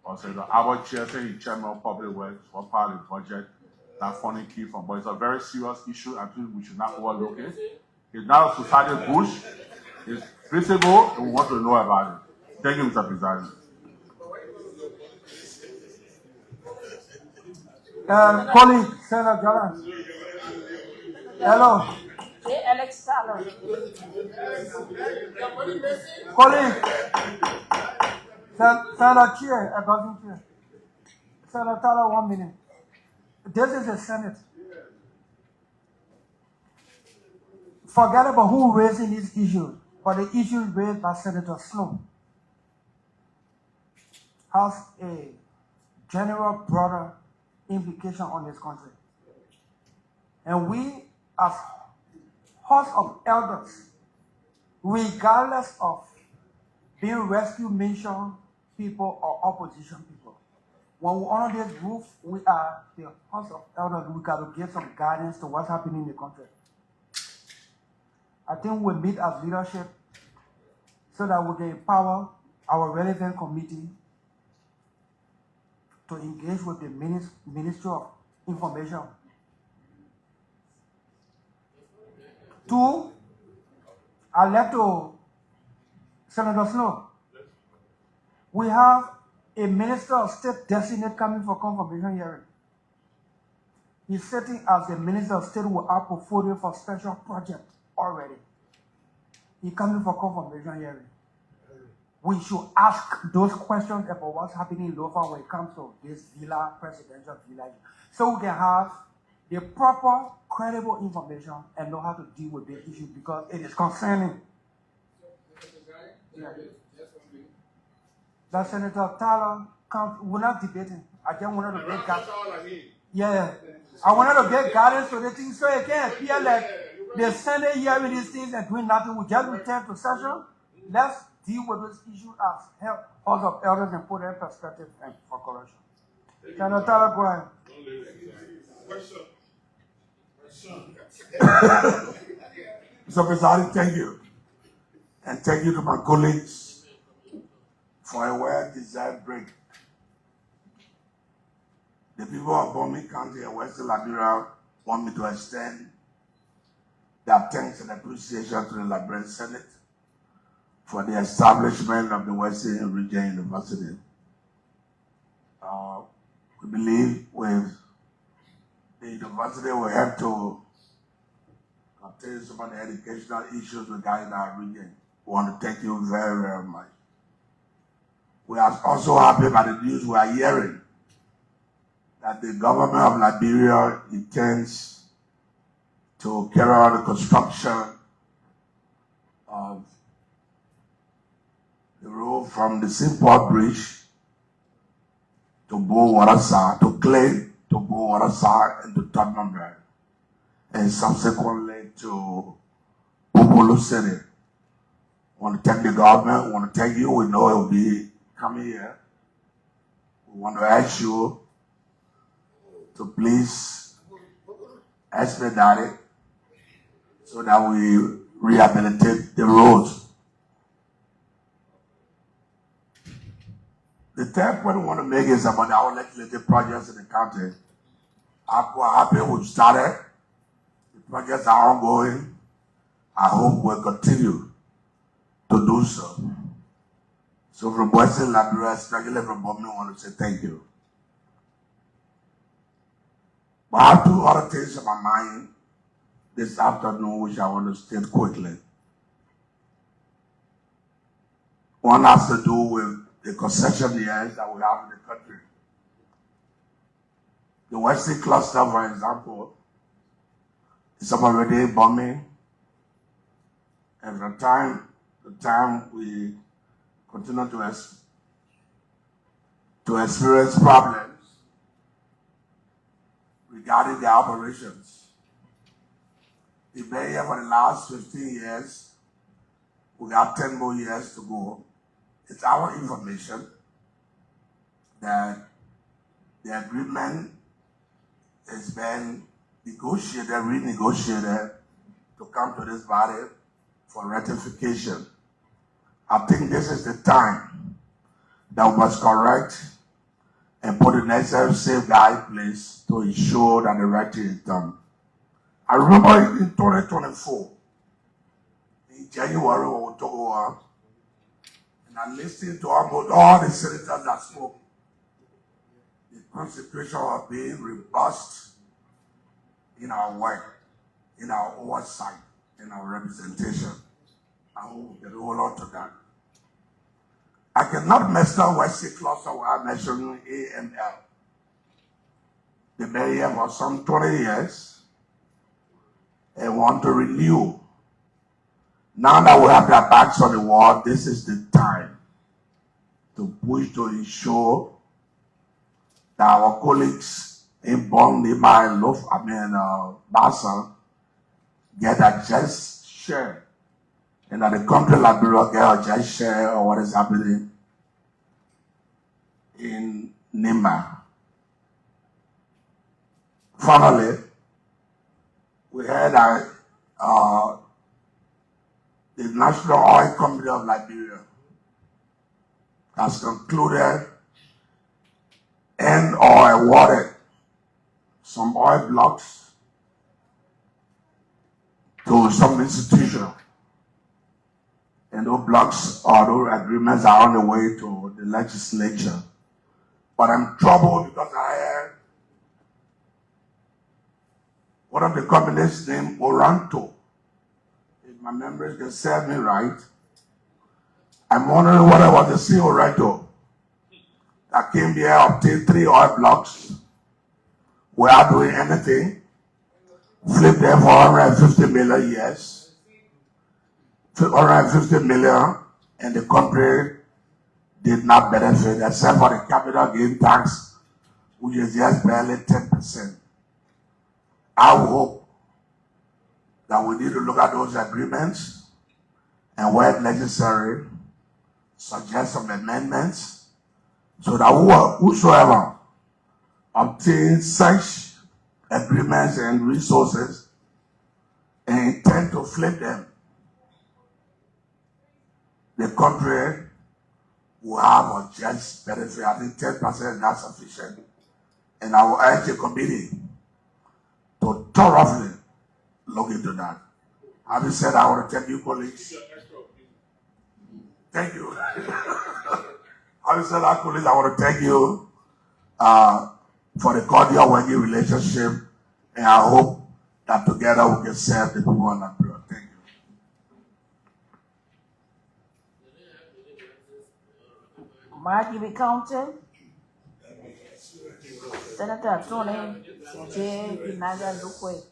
or say the our chair, say the chairman of public works, what part of the budget that funding came from. But it's a very serious issue. I think we should not overlook it. It's not a societal bush. It's visible, and we want to know about it. Thank you, Mr. President.
Colleague, Senator Jordan. Hello.
Hey, Alex Tyler.
Colleague. Senator Chair, Advising Chair. Senator Tyler, 1 minute. This is the Senate. Forget about who raising these issues, but the issues raised by Senator Snow has a general, broader implication on this country. And we, as House of Elders, regardless of being rescue mission people or opposition people, when we honor this roof, we are the House of Elders. We got to give some guidance to what's happening in the country. I think we meet as leadership so that we can empower our relevant committee to engage with the Ministry of Information. 2, I left to Senator Snow. We have a Minister of State designate coming for confirmation hearing. He's sitting as the Minister of State with our portfolio for special project already. He's coming for confirmation hearing. We should ask those questions about what's happening in Lofa when it comes to this villa, presidential villa, so we can have the proper, credible information and know how to deal with the issue because it is concerning. Yeah. That Senator Tyler, we're not debating. I just wanted to get guidance. Yeah, I wanted to get guidance to the things so it can appear like the Senate hearing these things and doing nothing. We just return to session. Let's deal with this issue as House of Elders and put it in perspective and for correction. Senator Tyler, go ahead.
Mr. President, thank you. And thank you to my colleagues for a well-deserved break. The people of Bomi County and Western Liberia want me to extend their thanks and appreciation to the Liberian Senate for the establishment of the Western Region University. We believe with the university will help to contain some of the educational issues regarding our region. We want to thank you very, very much. We are also happy about the news we are hearing that the government of Liberia intends to carry out the construction of the road from the Seaport Bridge to Watersa, to Clay, to Watersa, and to Tottenham, and subsequently to Bubulu City. I want to thank the government. We want to thank you. We know it will be coming here. We want to ask you to please expedite it so that we rehabilitate the roads. The third point I want to make is about our legislative projects in the county. I'm quite happy we've started. The projects are ongoing. I hope we'll continue to do so. So from Western Liberia, especially from Bobby, I want to say thank you. But I have two other things in my mind this afternoon which I want to state quickly. One has to do with the concession years that we have in the country. The Western cluster, for example, is already bombing. And from time to time, we continue to experience problems regarding their operations. Liberia, for the last 15 years, we got 10 more years to go. It's our information that the agreement has been negotiated, renegotiated to come to this body for ratification. I think this is the time that we must correct and put the necessary safeguard in place to ensure that the right thing is done. I remember in 2024, in January, when we took over, and I listened to almost all the senators that spoke. The concentration of being robust in our work, in our oversight, in our representation. I hope we can hold on to that. I cannot master Western cluster without mentioning AML. They've been here for some 20 years and want to renew. Now that we have their backs on the wall, this is the time to push to ensure that our colleagues in Bonn, Lima, and Bassa get a just share, and that the country Liberia get a just share of what is happening in Nima. Finally, we heard that the National Oil Company of Liberia has concluded and or awarded some oil blocks to some institution. And those blocks or those agreements are on the way to the legislature. But I'm troubled because I heard one of the companies named Oranto. If my memory can serve me right, I'm wondering what I want to see Oranto that came here, obtained 3 oil blocks without doing anything, flipped them for 150 million years, 150 million, and the country did not benefit except for the capital gain tax, which is just barely 10%. I hope that we need to look at those agreements and where necessary, suggest some amendments so that whosoever obtains such agreements and resources and intend to flip them, the country will have a just benefit. I think 10% is not sufficient. And I will urge the committee to thoroughly look into that. Having said, I want to thank you, colleagues. Thank you. Having said that, colleagues, I want to thank you for the cordial working relationship, and I hope that together we can serve the people of Liberia. Thank you.
Margie County, Senator Tony J. Inaga Lukwe.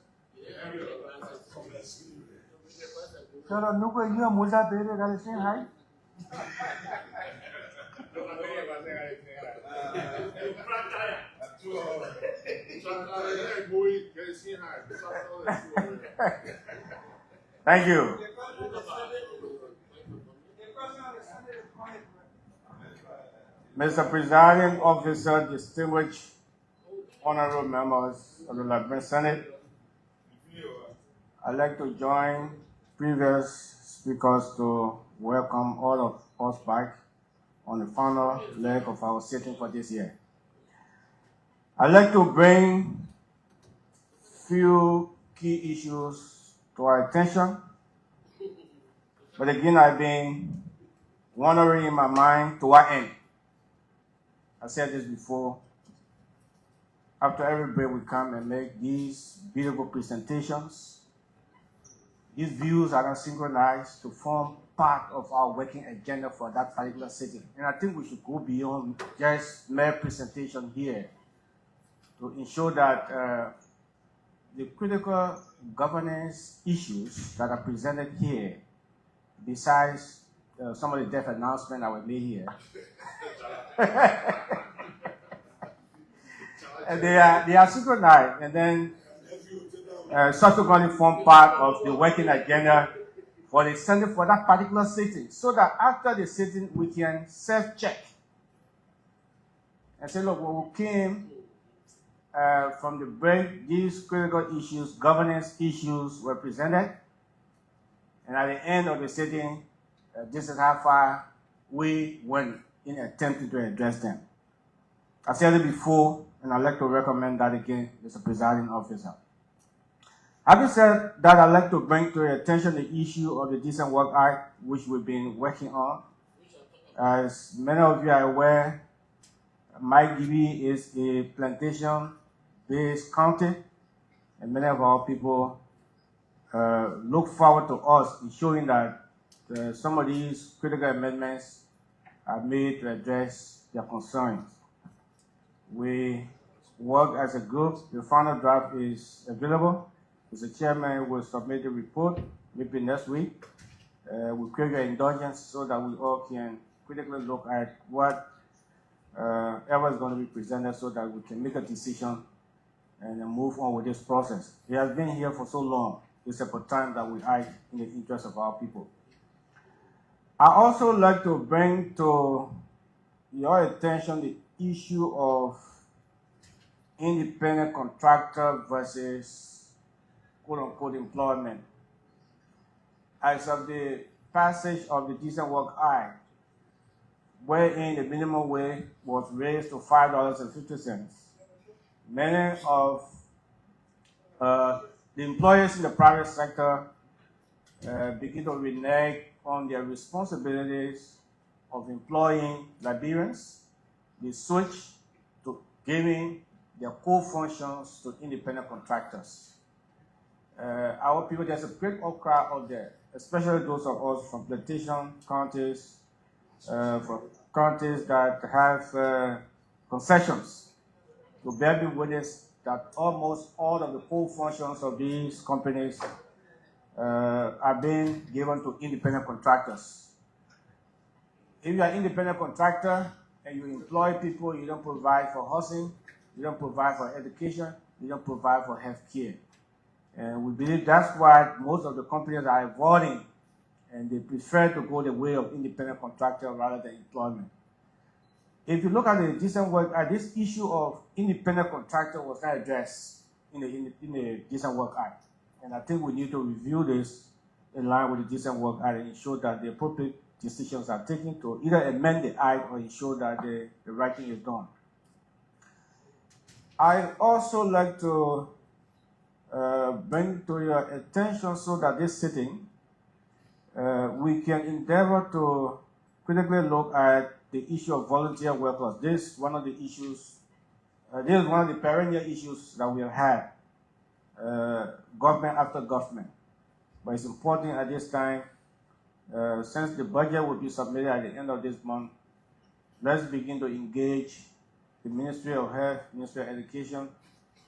Senator Nuko, you are Musa Bere, that is saying hi.
Thank you. Mr. Presiding Officer, distinguished honorable members of the Liberian Senate, I'd like to join previous speakers to welcome all of us back on the final leg of our sitting for this year. I'd like to bring few key issues to our attention, but again, I've been wondering in my mind to what end. I said this before. After every break, we come and make these beautiful presentations. These views are not synchronized to form part of our working agenda for that particular city. And I think we should go beyond just mere presentation here to ensure that the critical governance issues that are presented here, besides some of the death announcements that were made here, and they are synchronized, and then subsequently form part of the working agenda for the Senate for that particular sitting, so that after the sitting we can self-check and say, look, when we came from the break, these critical issues, governance issues were presented, and at the end of the sitting, this is how far we went in attempting to address them. I said it before, and I'd like to recommend that again, Mr. Presiding Officer. Having said that, I'd like to bring to your attention the issue of the Decent Work Act, which we've been working on. As many of you are aware, Mike Gibby is a plantation-based county, and many of our people look forward to us ensuring that some of these critical amendments are made to address their concerns. We work as a group. The final draft is available. Mr. Chairman will submit the report maybe next week. We'll create your indulgence so that we all can critically look at what ever is going to be presented so that we can make a decision and then move on with this process. It has been here for so long. It's about time that we act in the interest of our people. I also like to bring to your attention the issue of independent contractor versus quote-unquote employment. As of the passage of the Decent Work Act, wherein the minimum wage was raised to $5.50, many of the employers in the private sector begin to renege on their responsibilities of employing Liberians. They switch to giving their core functions to independent contractors. Our people, there's a great outcry out there, especially those of us from plantation counties, from counties that have concessions. To bear me witness that almost all of the core functions of these companies are being given to independent contractors. If you are an independent contractor and you employ people, you don't provide for housing, you don't provide for education, you don't provide for health care. And we believe that's why most of the companies are avoiding and they prefer to go the way of independent contractor rather than employment. If you look at the Decent Work Act, this issue of independent contractor was not addressed in the Decent Work Act. And I think we need to review this in line with the Decent Work Act and ensure that the appropriate decisions are taken to either amend the act or ensure that the right thing is done. I'd also like to bring to your attention so that this sitting, we can endeavor to critically look at the issue of volunteer workers. This is one of the issues, this is one of the perennial issues that we have had, government after government. But it's important at this time, since the budget will be submitted at the end of this month, let's begin to engage the Ministry of Health, Ministry of Education,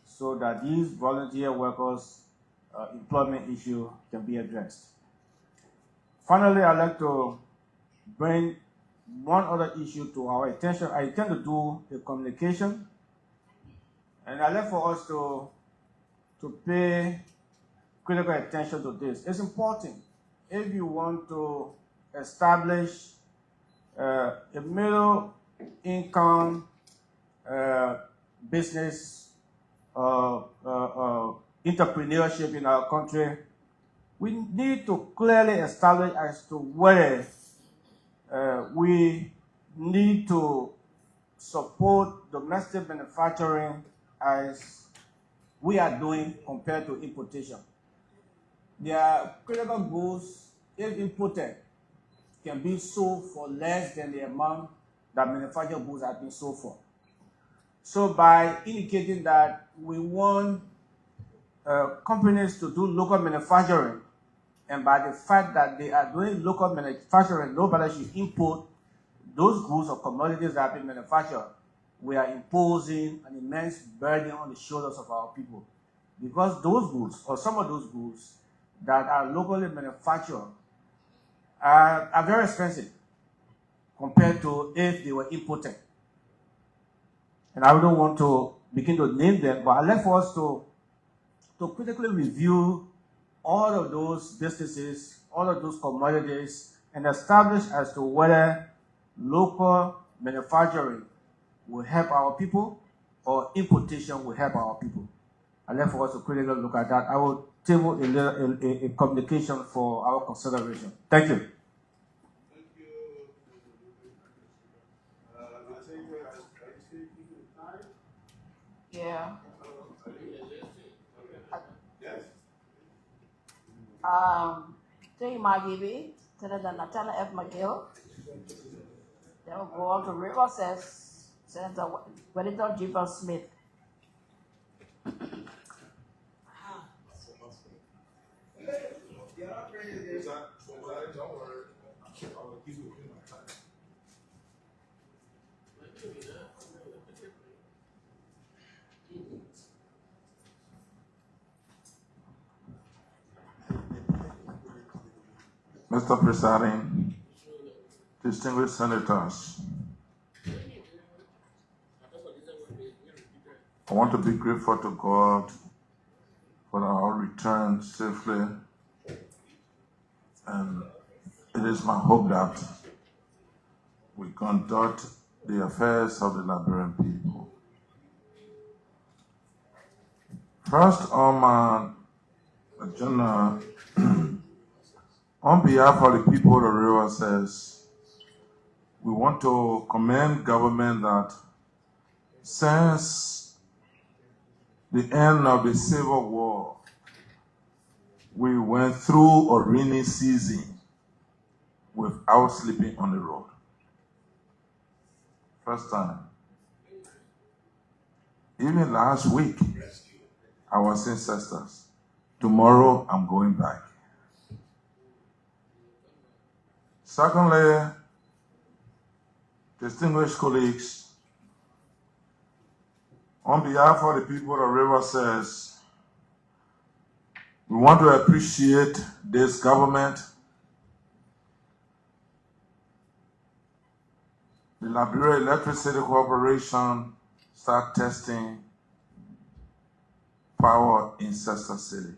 so that these volunteer workers' employment issue can be addressed. Finally, I'd like to bring one other issue to our attention. I intend to do a communication, and I'd like for us to pay critical attention to this. It's important if you want to establish a middle income business entrepreneurship in our country, we need to clearly establish as to whether we need to support domestic manufacturing as we are doing compared to importation. There are critical goods, if imported, can be sold for less than the amount that manufactured goods have been sold for. So by indicating that we want companies to do local manufacturing, and by the fact that they are doing local manufacturing, nobody should import those goods or commodities that have been manufactured, we are imposing an immense burden on the shoulders of our people. Because those goods, or some of those goods that are locally manufactured, are very expensive compared to if they were imported. And I don't want to begin to name them, but I'd like for us to critically review all of those businesses, all of those commodities, and establish as to whether local manufacturing will help our people or importation will help our people. I'd like for us to critically look at that. I will table a communication for our consideration. Thank you.
Thank you.
Yeah.
Yes.
Three Magibi, Senator Natana F. McGill. Then we'll go on to River says Senator Wellington G. Smith.
Don't worry. I will keep it within my time.
Mr. Presiding, distinguished senators, I want to be grateful to God for our return safely, and it is my hope that we conduct the affairs of the Liberian people. First on my agenda, on behalf of the people of the river says, we want to commend government that since the end of the Civil War, we went through a rainy season without sleeping on the road. First time. Even last week, I was in Sisters. Tomorrow, I'm going back. Secondly, distinguished colleagues, on behalf of the people of River says, we want to appreciate this government, the Liberia Electricity Corporation start testing power in Sister City.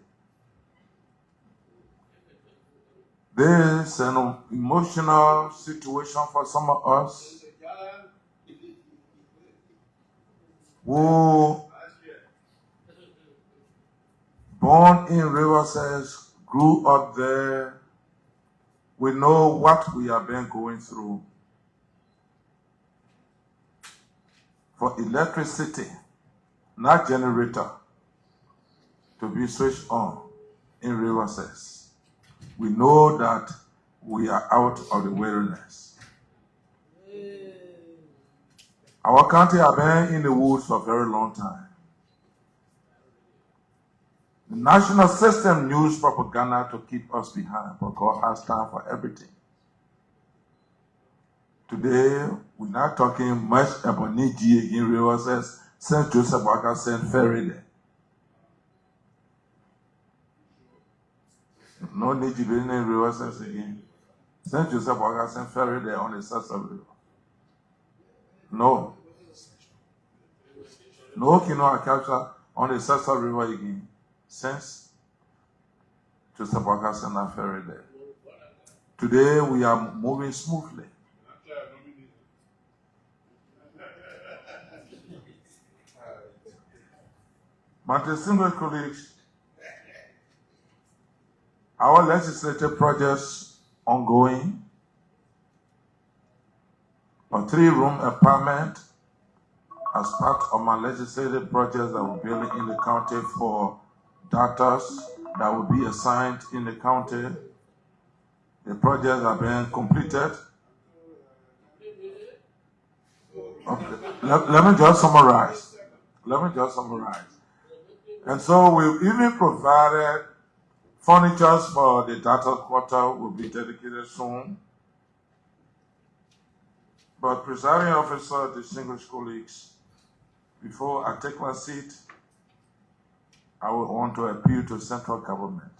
This is an emotional situation for some of us who born in Riverside, grew up there. We know what we have been going through. For electricity, not generator, to be switched on in Riverside. We know that we are out of the wilderness. Our country has been in the woods for a very long time. The national system used propaganda to keep us behind, but God has time for everything. Today, we're not talking much about Niji again, Riverside, St. Joseph Walker, St. Ferry there. No need to be in Riverside again. St. Joseph Walker, St. Ferry there on the Sasa River. No. No Kinoa capture on the Sasa River again since Joseph Walker St. Ferry there. Today we are moving smoothly. My distinguished colleagues, our legislative projects ongoing.
a 3-room apartment as part of my legislative projects that we're building in the county for doctors that will be assigned in the county. The projects are being completed. Okay. Let me just summarize. And so we've even provided furniture for the data quarter will be dedicated soon. But presiding officer, distinguished colleagues, before I take my seat, I would want to appeal to central government.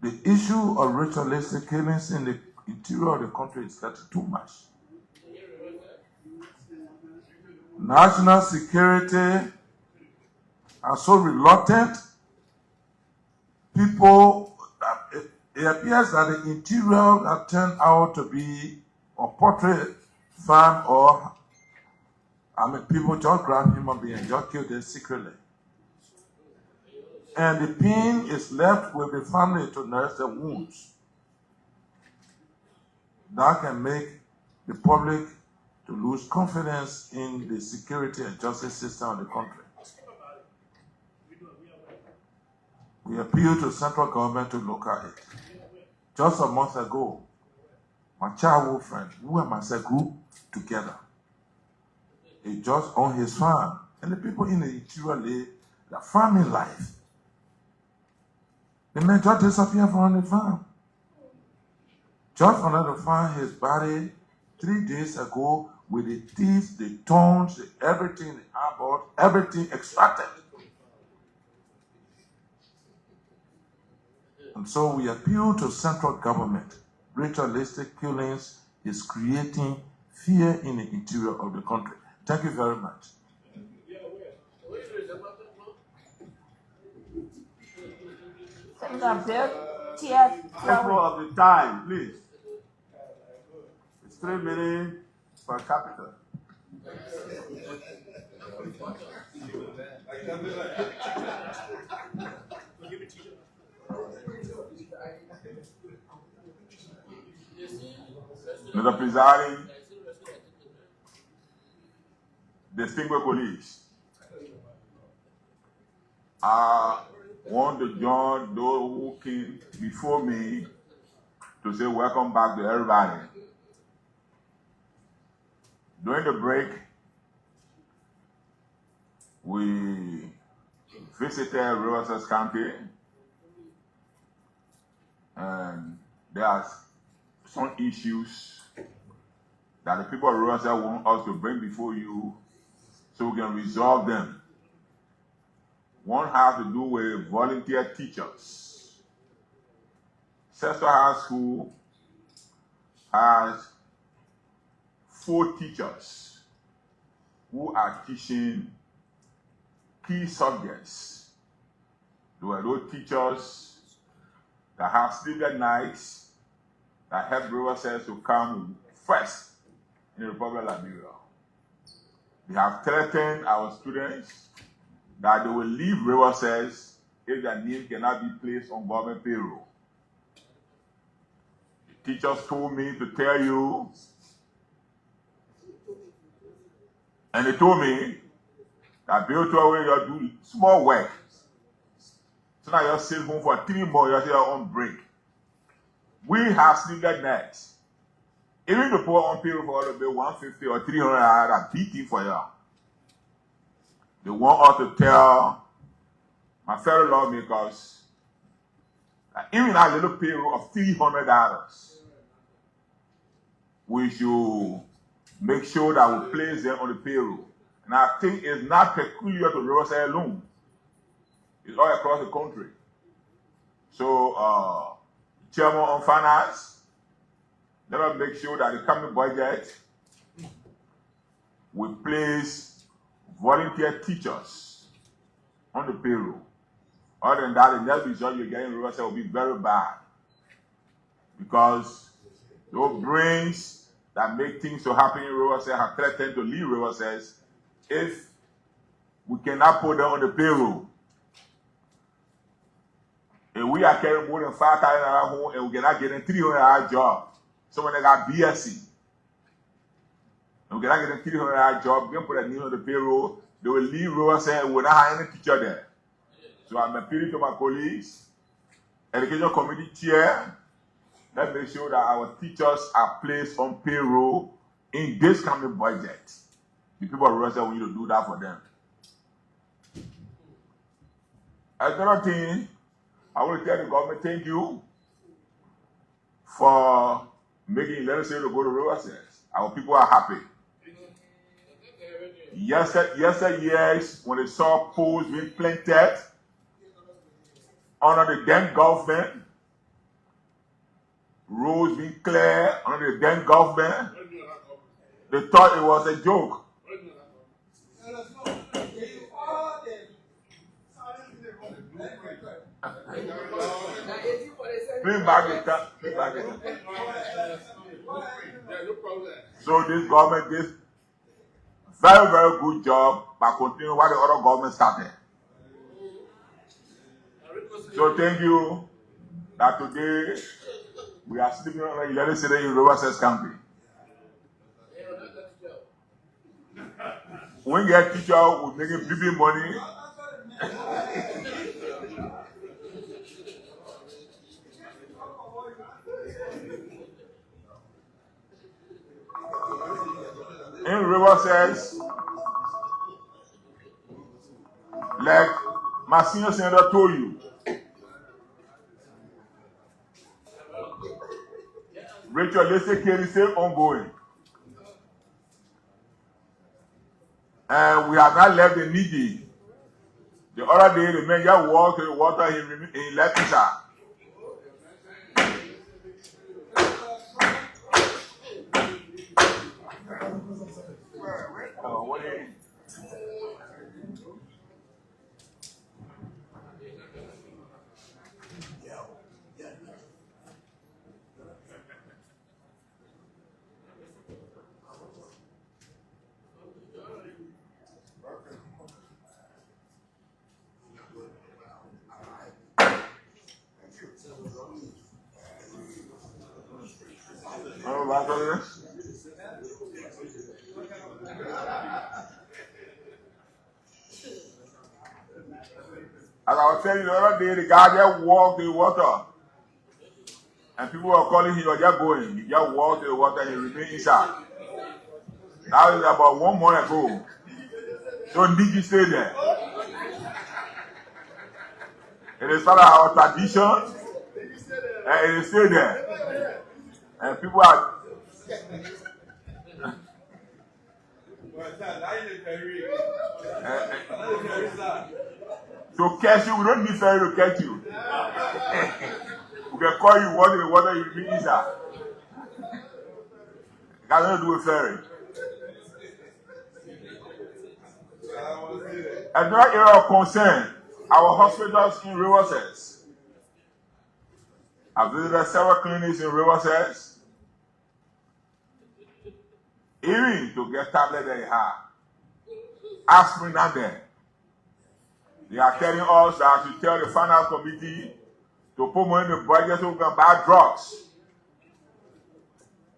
The issue of ritualistic killings in the interior of the country is getting too much. National security are so reluctant. People, it appears that the interior have turned out to be a portrait farm, or people just grab human beings and just kill them secretly. And the pain is left with the family to nurse the wounds. That can make the public to lose confidence in the security and justice system of the country. We appeal to central government to look at it. Just a month ago, my childhood friend, who and myself grew together, he just owned his farm, and the people in the interior live the farming life. The man just disappeared from the farm. Just wanted to find his body 3 days ago with the teeth, the tones, everything, the eyeball, everything extracted. And so we appeal to central government. Ritualistic killings is creating fear in the interior of the country. Thank you very much.
Senator Bill, TF
Control of the time, please. It's 3 minutes per capita. Mr. Presiding, distinguished colleagues, I want to join those who came before me to say welcome back to everybody. During the break, we visited Riverside County, and there are some issues that the people of Riverside want us to bring before you so we can resolve them. One has to do with volunteer teachers. Cecil High School has 4 teachers who are teaching key subjects. There were those teachers that have sleepless nights that help Riverside to come first in the Republic of Liberia. They have threatened our students that they will leave Riverside if their name cannot be placed on government payroll. The teachers told me to tell you, and they told me that Bill Tower you do small work. So now you're sitting home for 3 more, you're here on break. We have sleepless nights. Even the poor on payroll for all of them, 150 or 300 are beating for you. They want us to tell my fellow lawmakers that even a little payroll of $300, we should make sure that we place them on the payroll. And I think it's not peculiar to Riverside alone. It's all across the country. So, Chairman on Finance, let us make sure that the coming budget will place volunteer teachers on the payroll. Other than that, the next result you're getting in Riverside will be very bad. Because those brains that make things so happen in Riverside have threatened to leave Riverside if we cannot put them on the payroll. If we are carrying more than 5,000 home and we cannot get a $300 job, someone that got BSc,
And we cannot get a $300 job, we can put a name on the payroll, they will leave Rowa said, we will not hire any teacher there. So I'm appealing to my colleagues, education committee chair, let's make sure that our teachers are placed on payroll in this coming budget. The people of Rowa said we need to do that for them. Another thing, I want to tell the government, thank you for making legislation to go to Rowa. Our people are happy. Years, when they saw poles being planted under the then government, roads being cleared under the then government, they thought it was a joke. Bring back the time. So this government did very, very good job by continuing what the other government started. So thank you that today we are sleeping on the United States in Rowa County. When we get teacher, we making big money. In Rowa, like my senior senator told you, Rachel Lacey case is ongoing. And we have not left the needy. The other day, the man just walked to the water, he left his house. What is it? As I was telling you the other day, the guy just walked the water. And people were calling him, he was just going. He just walked the water and he remained inside. That was about 1 month ago. So Niki stayed there. It is part of our tradition. And it is still there. And people are... To catch you, we don't need ferry to catch you. We can call you water you remain inside. You cannot do a ferry. Another area of concern, our hospitals in Rowa. I visited several clinics in Rowa. Even to get tablet they have. Aspirin not there. They are telling us that to tell the finance committee to put money in the budget so we can buy drugs.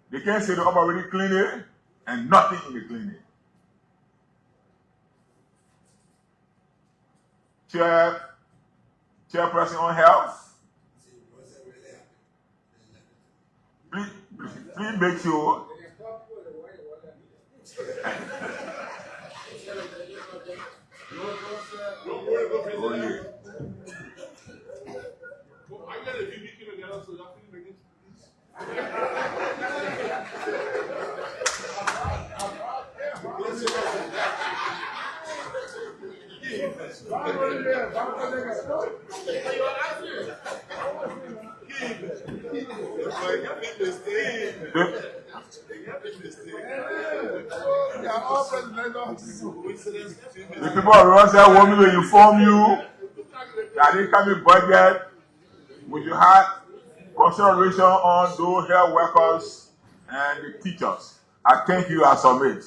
They can't say the operating clinic and nothing in the clinic. Chairperson on health, please make sure. The people of Russia want me to inform you that in coming budget, we should have consideration on those health workers and the teachers. I thank you, I submit.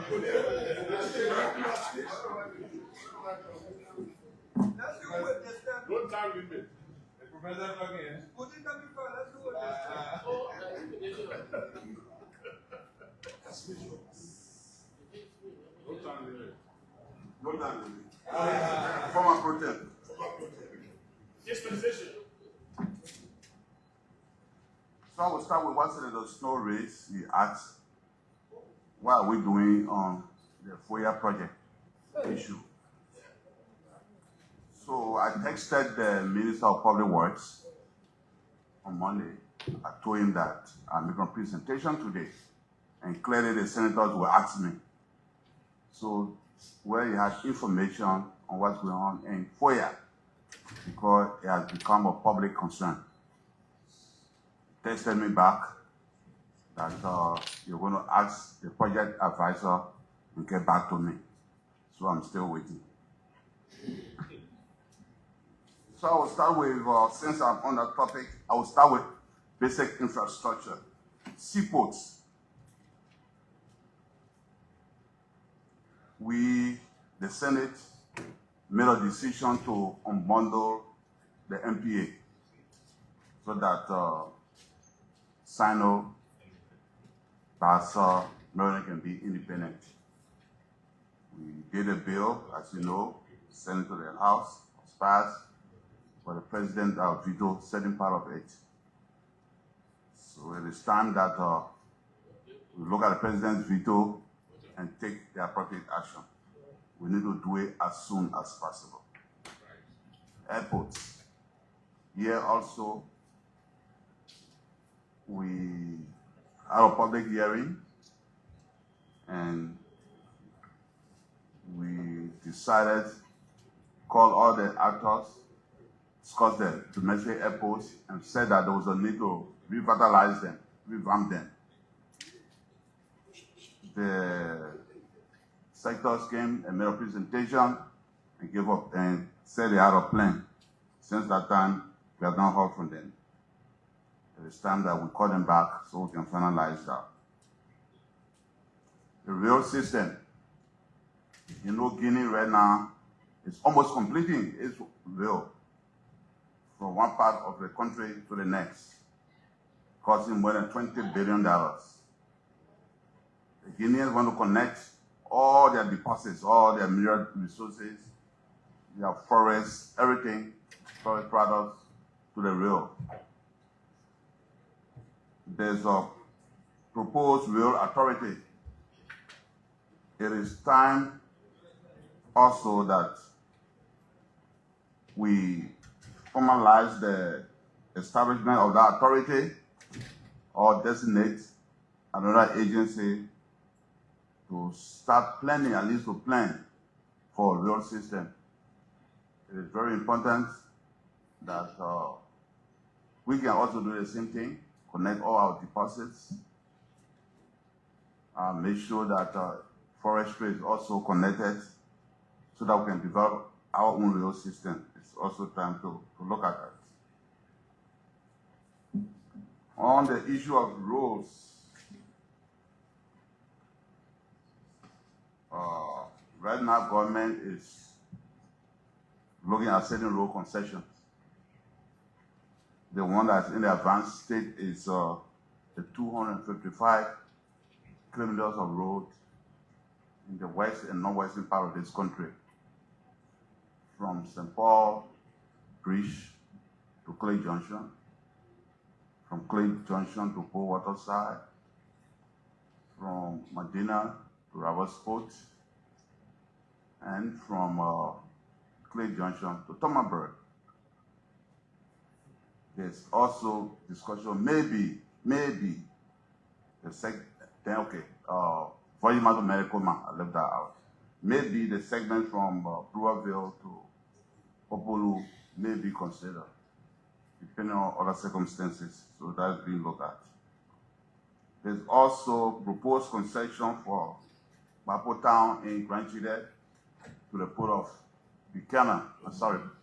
Let's do it this time.
Don't time limit.
Professor again. Put it down before. Let's do it this time.
That's visual.
Don't time limit.
No time. Former protest.
Dispensation.
So I will start with what Senator Snow raised. He asked, what are we doing on the FOIA project issue? So I texted the Minister of Public Works on Monday. I told him that I'm making a presentation today, and clearly the senators will ask me. So where he has information on what's going on in FOIA, because it has become a public concern. Texted me back that you're going to ask the project advisor and get back to me. So I'm still waiting. So I will start with, since I'm on that topic, I will start with basic infrastructure. Seaports. The Senate, made a decision to unbundle the MPA so that Sino, Bassa, Maryland can be independent. We did a bill, as you know, sent to the House, was passed, but the President vetoed certain part of it. So it is time that we look at the President's veto and take the appropriate action. We need to do it as soon as possible. Airports. Here also, we had a public hearing and we decided to call all the actors, discuss the domestic airports, and said that there was a need to revitalize them, revamp them. The sectors came and made a presentation and gave up and said they had a plan. Since that time, we have not heard from them. It is time that we call them back so we can finalize that. The rail system. You know, Guinea right now is almost completing its rail from one part of the country to the next, costing more than $20 billion. The Guineans want to connect all their deposits, all their mineral resources, their forests, everything, forest products, to the rail. There's a proposed rail authority. It is time also that we formalize the establishment of that authority or designate another agency to start planning, at least to plan for a rail system. It is very important that we can also do the same thing, connect all our deposits, make sure that forestry is also connected so that we can develop our own rail system. It's also time to look at that. On the issue of roads, right now government is looking at certain road concessions. The one that's in the advanced state is the 255 kilometers of road in the west and northwestern part of this country, from St. Paul Bridge to Clay Junction, from Clay Junction to Port Waterside, from Medina to Ravenscourt, and from Clay Junction to Thomasburg. There's also discussion, maybe the Volumato Medical Man, I left that out. Maybe the segment from Brewerville to Opolu may be considered, depending on other circumstances. So that's being looked at. There's also proposed concession for Mapo Town in Grand Chile to the port of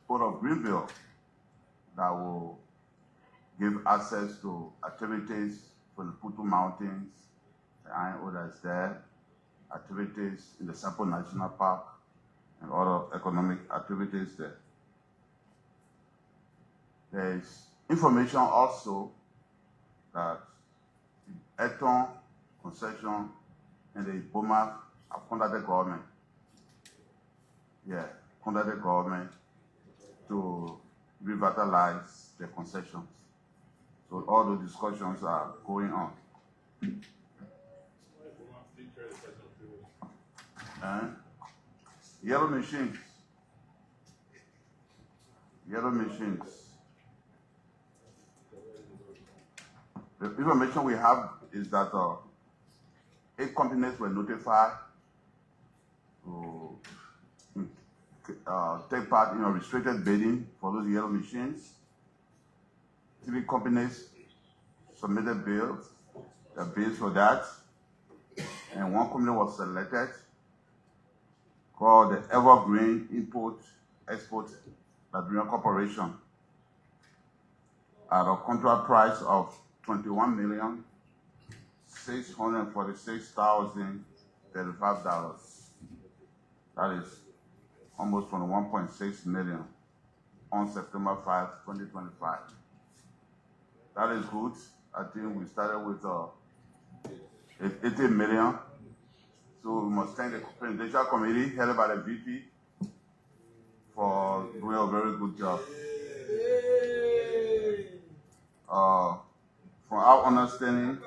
port of Greenville, that will give access to activities from the Putu Mountains, the iron ore that's there, activities in the Sample National Park and other economic activities there. There is information also that the Eton concession and the Boma have contacted government. Yeah, contacted government to revitalize the concessions. So all the discussions are going on. Yellow machines. Yellow machines. The information we have is that 8 companies were notified to take part in a restricted bidding for those yellow machines. 3 companies submitted bids, the bids for that, and 1 company was selected called the Evergreen Import Export Liberian Corporation at a contract price of $21,646,035. That is almost 21.6 million on September 5, 2025. That is good. I think we started with 80 million. So we must thank the presidential committee headed by the VP for doing a very good job. From our understanding,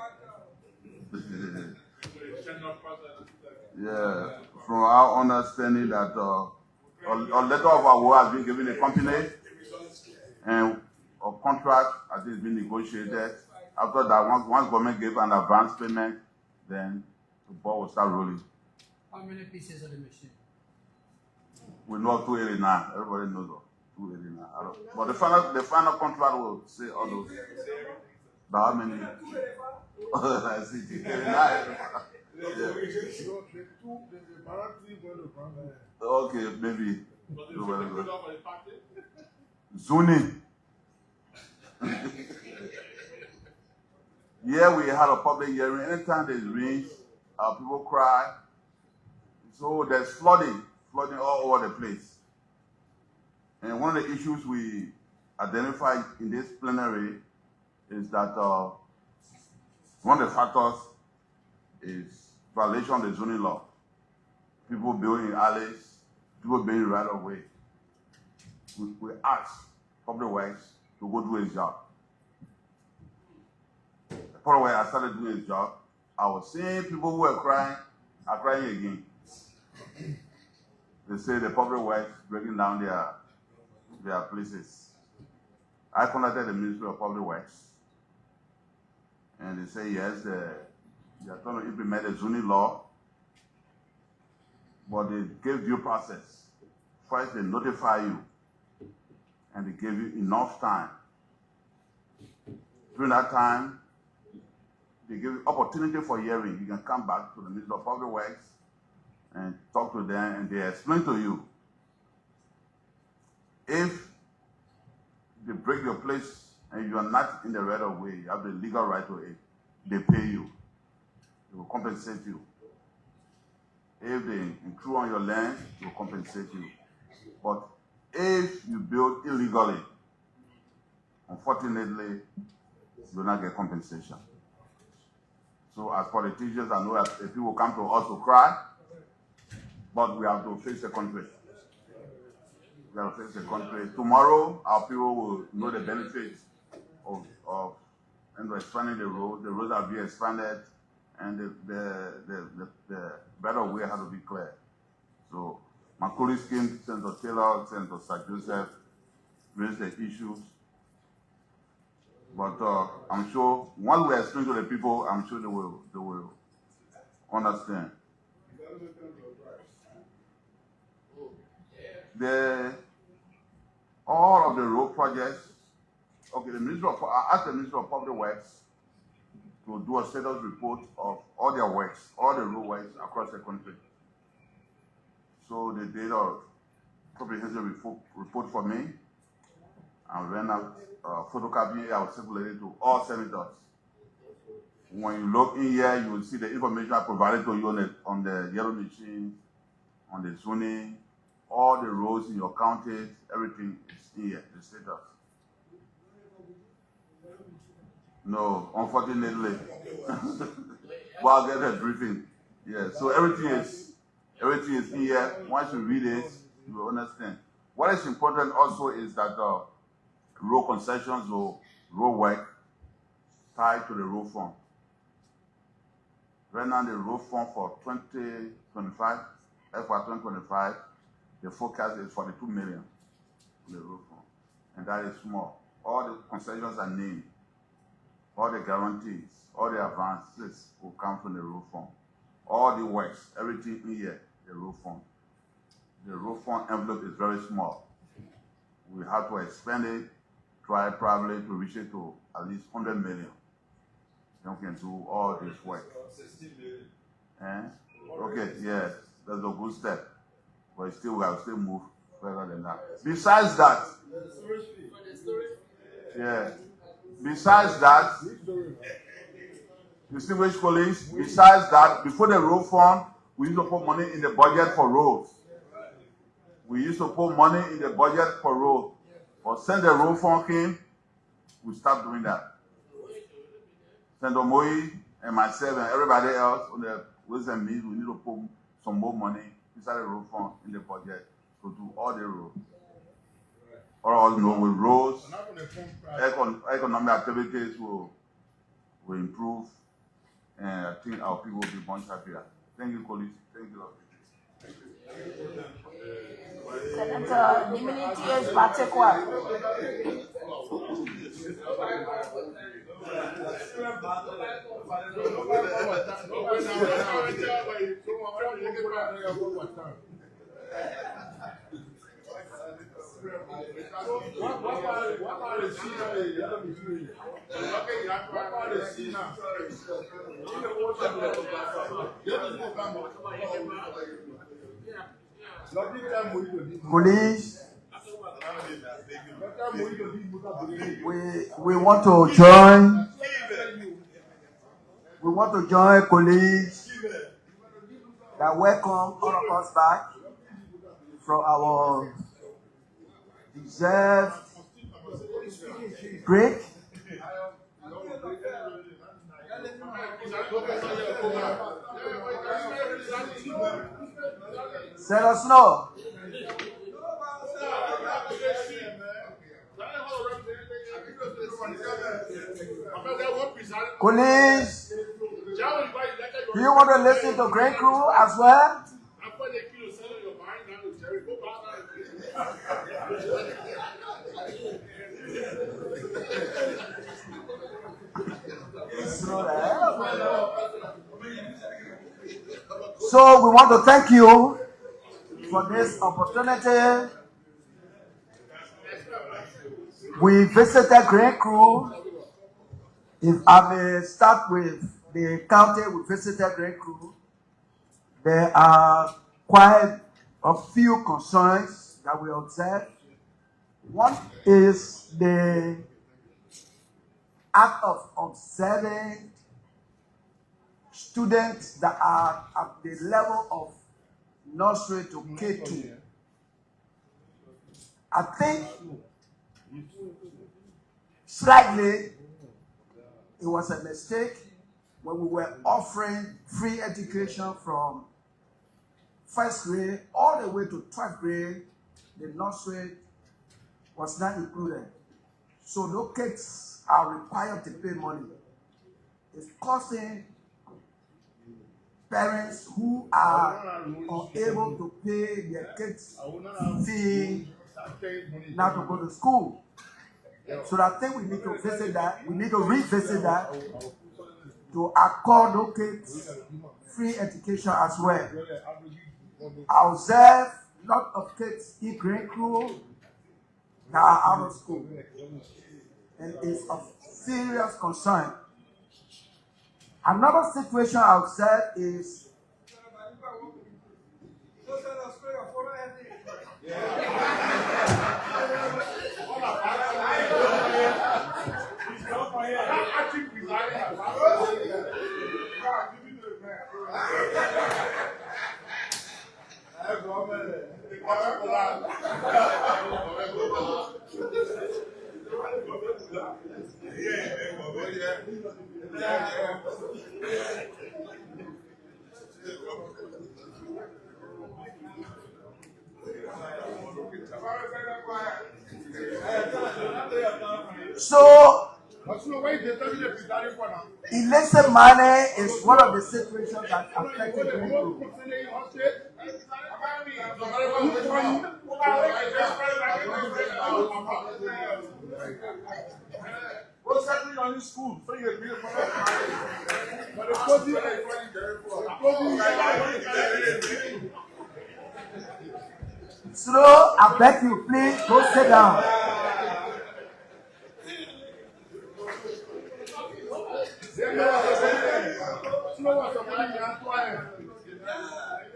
from our understanding that a letter of award has been given to the company and a contract has been negotiated. After that, once government gave an advance payment, then the ball will start rolling.
How many pieces of the machine?
We know 289. Everybody knows 289. But the final contract will say all those. But how many? I see 289. Okay, maybe. Zoning. Yeah, we had a public hearing. Anytime there's rain, people cry. So there's flooding all over the place. And one of the issues we identified in this plenary is that one of the factors is violation of the zoning law. People building in alleys, people building right of way. We asked Public Works to go do his job. The Public Works has started doing his job. I was seeing people who were crying are crying again. They say the Public Works breaking down their places. I contacted the Ministry of Public Works, and they say yes, they are trying to implement the zoning law, but they gave due process. First, they notify you, and they give you enough time. During that time, they give you opportunity for hearing. You can come back to the Ministry of Public Works and talk to them, and they explain to you. If they break your place and you are not in the right of way, you have the legal right to it, they pay you. They will compensate you. If they intrude on your land, they will compensate you. But if you build illegally, unfortunately, you will not get compensation. So as politicians, I know that people come to us to cry, but we have to face the country. We have to face the country. Tomorrow, our people will know the benefits of expanding the road. The roads are being expanded, and the better way has to be clear. So, Macaulay scheme, Senator Taylor, Senator Sir Joseph raised the issues. But I'm sure once we explain to the people, I'm sure they will understand. All of the road projects, okay, I asked the Ministry of Public Works to do a status report of all their works, all the road works across the country. So they did a comprehensive report for me. I ran out photocopy, I was circulated to all senators. When you look in here, you will see the information I provided to you on the yellow machine, on the zoning, all the roads in your counties, everything is in here, the status. No, unfortunately. But I'll get a briefing. Yeah, so everything is in here. Once you read it, you will understand. What is important also is that road concessions or road work tied to the road fund. Right now, the road fund for 2025, FY 2025, the forecast is 42 million on the road fund. And that is small. All the concessions are named. All the guarantees, all the advances will come from the road fund. All the works, everything in here, the road fund. The road fund envelope is very small. We have to expand it, try probably to reach it to at least 100 million. Then we can do all this work.
16 million.
Okay, yeah, that's a good step. But still, we have to still move further than that. Besides that, yeah. Besides that, distinguished colleagues, besides that, before the road fund, we used to put money in the budget for roads. We used to put money in the budget for roads. But since the road fund came, we stopped doing that. Senator Moyi and myself and everybody else on the Ways and Means, we need to put some more money inside the road fund in the budget to do all the roads. All of us know with roads, economic activities will improve, and I think our people will be much happier. Thank you, colleagues. Thank you.
Senator, immunity is particular.
Police, we want to join. We want to join colleagues that welcome all of us back from our deserved break. Let us know. Colleagues, do you want to listen to Great Crew as well? So we want to thank you for this opportunity. We visited Great Crew. If I may start with the county we visited Great Crew, there are quite a few concerns that we observed. One is the act of observing students that are at the level of nursery to K2. I think slightly it was a mistake when we were offering free education from first grade all the way to 12th grade. The nursery was not included. So those kids are required to pay money. It's costing parents who are unable to pay their kids' fee now to go to school. So I think we need to visit that. We need to revisit that to accord those kids free education as well. I observe a lot of kids in Great Crew that are out of school, and it's of serious concern. Another situation I observe is So, illicit money is one of the situations that affected people.
What's happening on this school? So you're being
So, I beg you, please go sit down.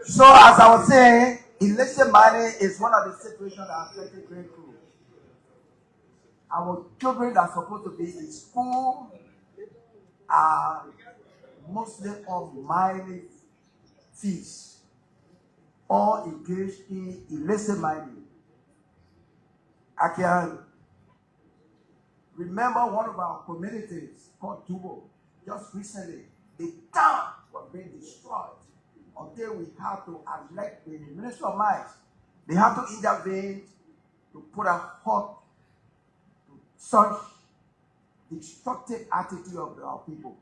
So, as I was saying, illicit money is one of the situations that affected grade crew. Our children that are supposed to be in school are mostly on mining fees or engaged in illicit mining. I can remember one of our communities called Dubo. Just recently, the town was being destroyed until we had to elect the Minister of Mines. They had to intervene to put a halt to such destructive attitude of our people.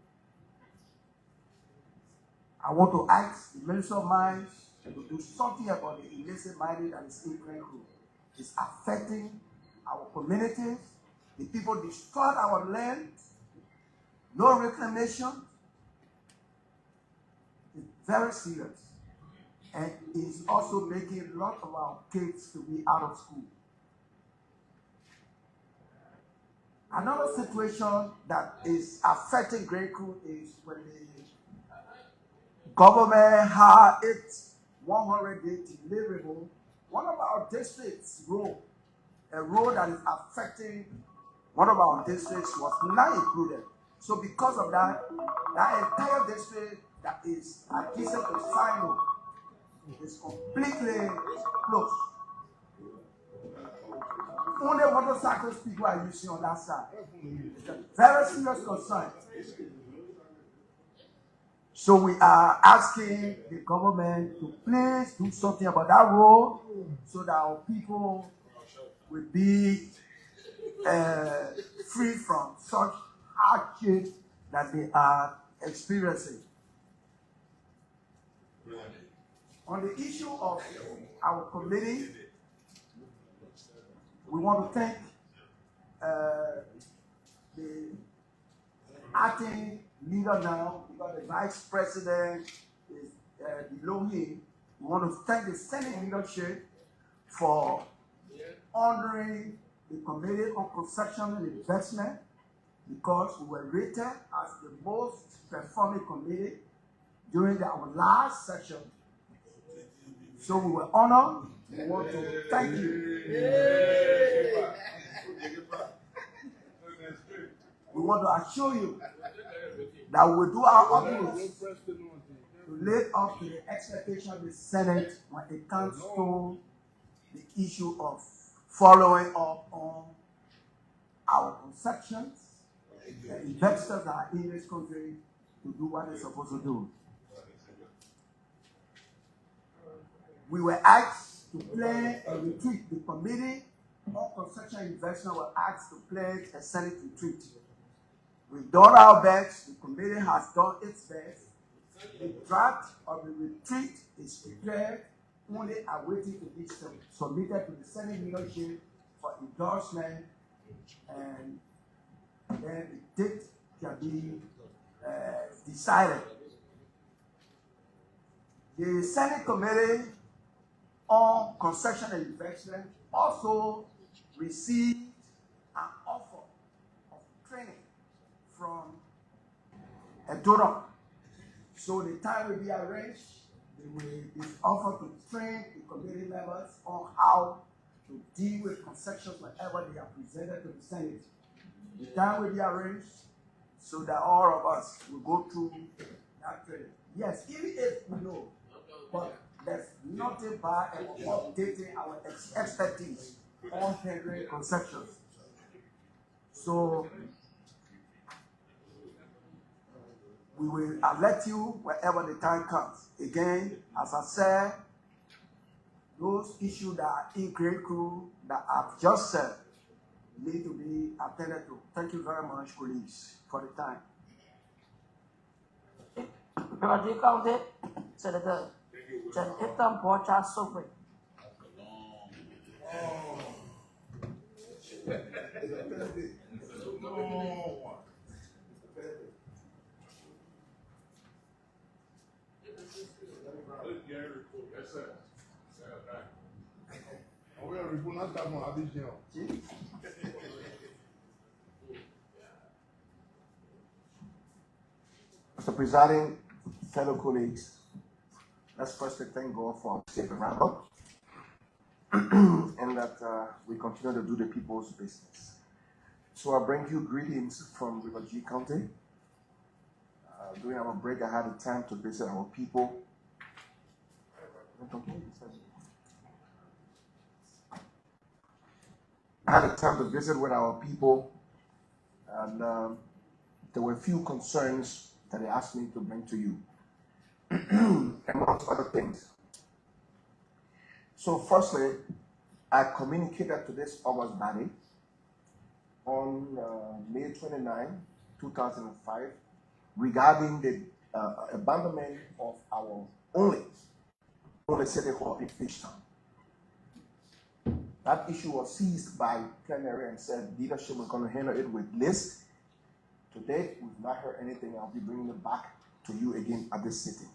I want to ask the Minister of Mines to do something about the illicit mining that is in Grand Crew. It's affecting our communities. The people destroyed our land. No reclamation. It's very serious. And it's also making a lot of our kids to be out of school. Another situation that is affecting Grand Crew is when the government had its 100-day deliverable. One of our districts road, a road that is affecting one of our districts was not included. So because of that, that entire district that is adjacent to Sino is completely closed. Only motorcycles people are using on that side. It's a very serious concern. So we are asking the government to please do something about that road so that our people will be free from such hardship that they are experiencing. On the issue of our committee, we want to thank the acting leader now, because the vice president is below him. We want to thank the Senate leadership for honoring the Committee on Construction and Investment, because we were rated as the most performing committee during our last session. So we were honored. We want to thank you. We want to assure you that we will do our utmost to live up to the expectation of the Senate when it comes to the issue of following up on our conceptions, the investors that are in this country to do what they're supposed to do. We were asked to plan a retreat. The Committee on Construction Investment were asked to plan a Senate retreat. We've done our best. The committee has done its best. The draft of the retreat is prepared, only awaiting to be submitted to the Senate leadership for endorsement, and then the date can be decided. The Senate Committee on Construction and Investment also received an offer of training from a donor. So the time will be arranged. They will be offered to train the committee members on how to deal with concessions whenever they are presented to the Senate. The time will be arranged so that all of us will go through that training. Yes, even if we know, but there's nothing bad about updating our expertise on handling concessions. So
We will alert you wherever the time comes. Again, as I said, those issues that are critical that I've just said need to be attended to. Thank you very much, police, for the time.
Liberia County, Senator John Ethan Borcha Sofre.
Mr. Presiding, fellow colleagues, let's firstly thank God for our safe wrap-up and that we continue to do the people's business. So I bring you greetings from River G County. During our break, I had the time to visit our people. I had the time to visit with our people, and there were a few concerns that they asked me to bring to you, amongst other things. So firstly, I communicated to this August body on May 29, 2005, regarding the abandonment of our only city hall in Fishtown. That issue was seized by plenary and said leadership was going to handle it with list. Today, we've not heard anything. I'll be bringing it back to you again at this sitting.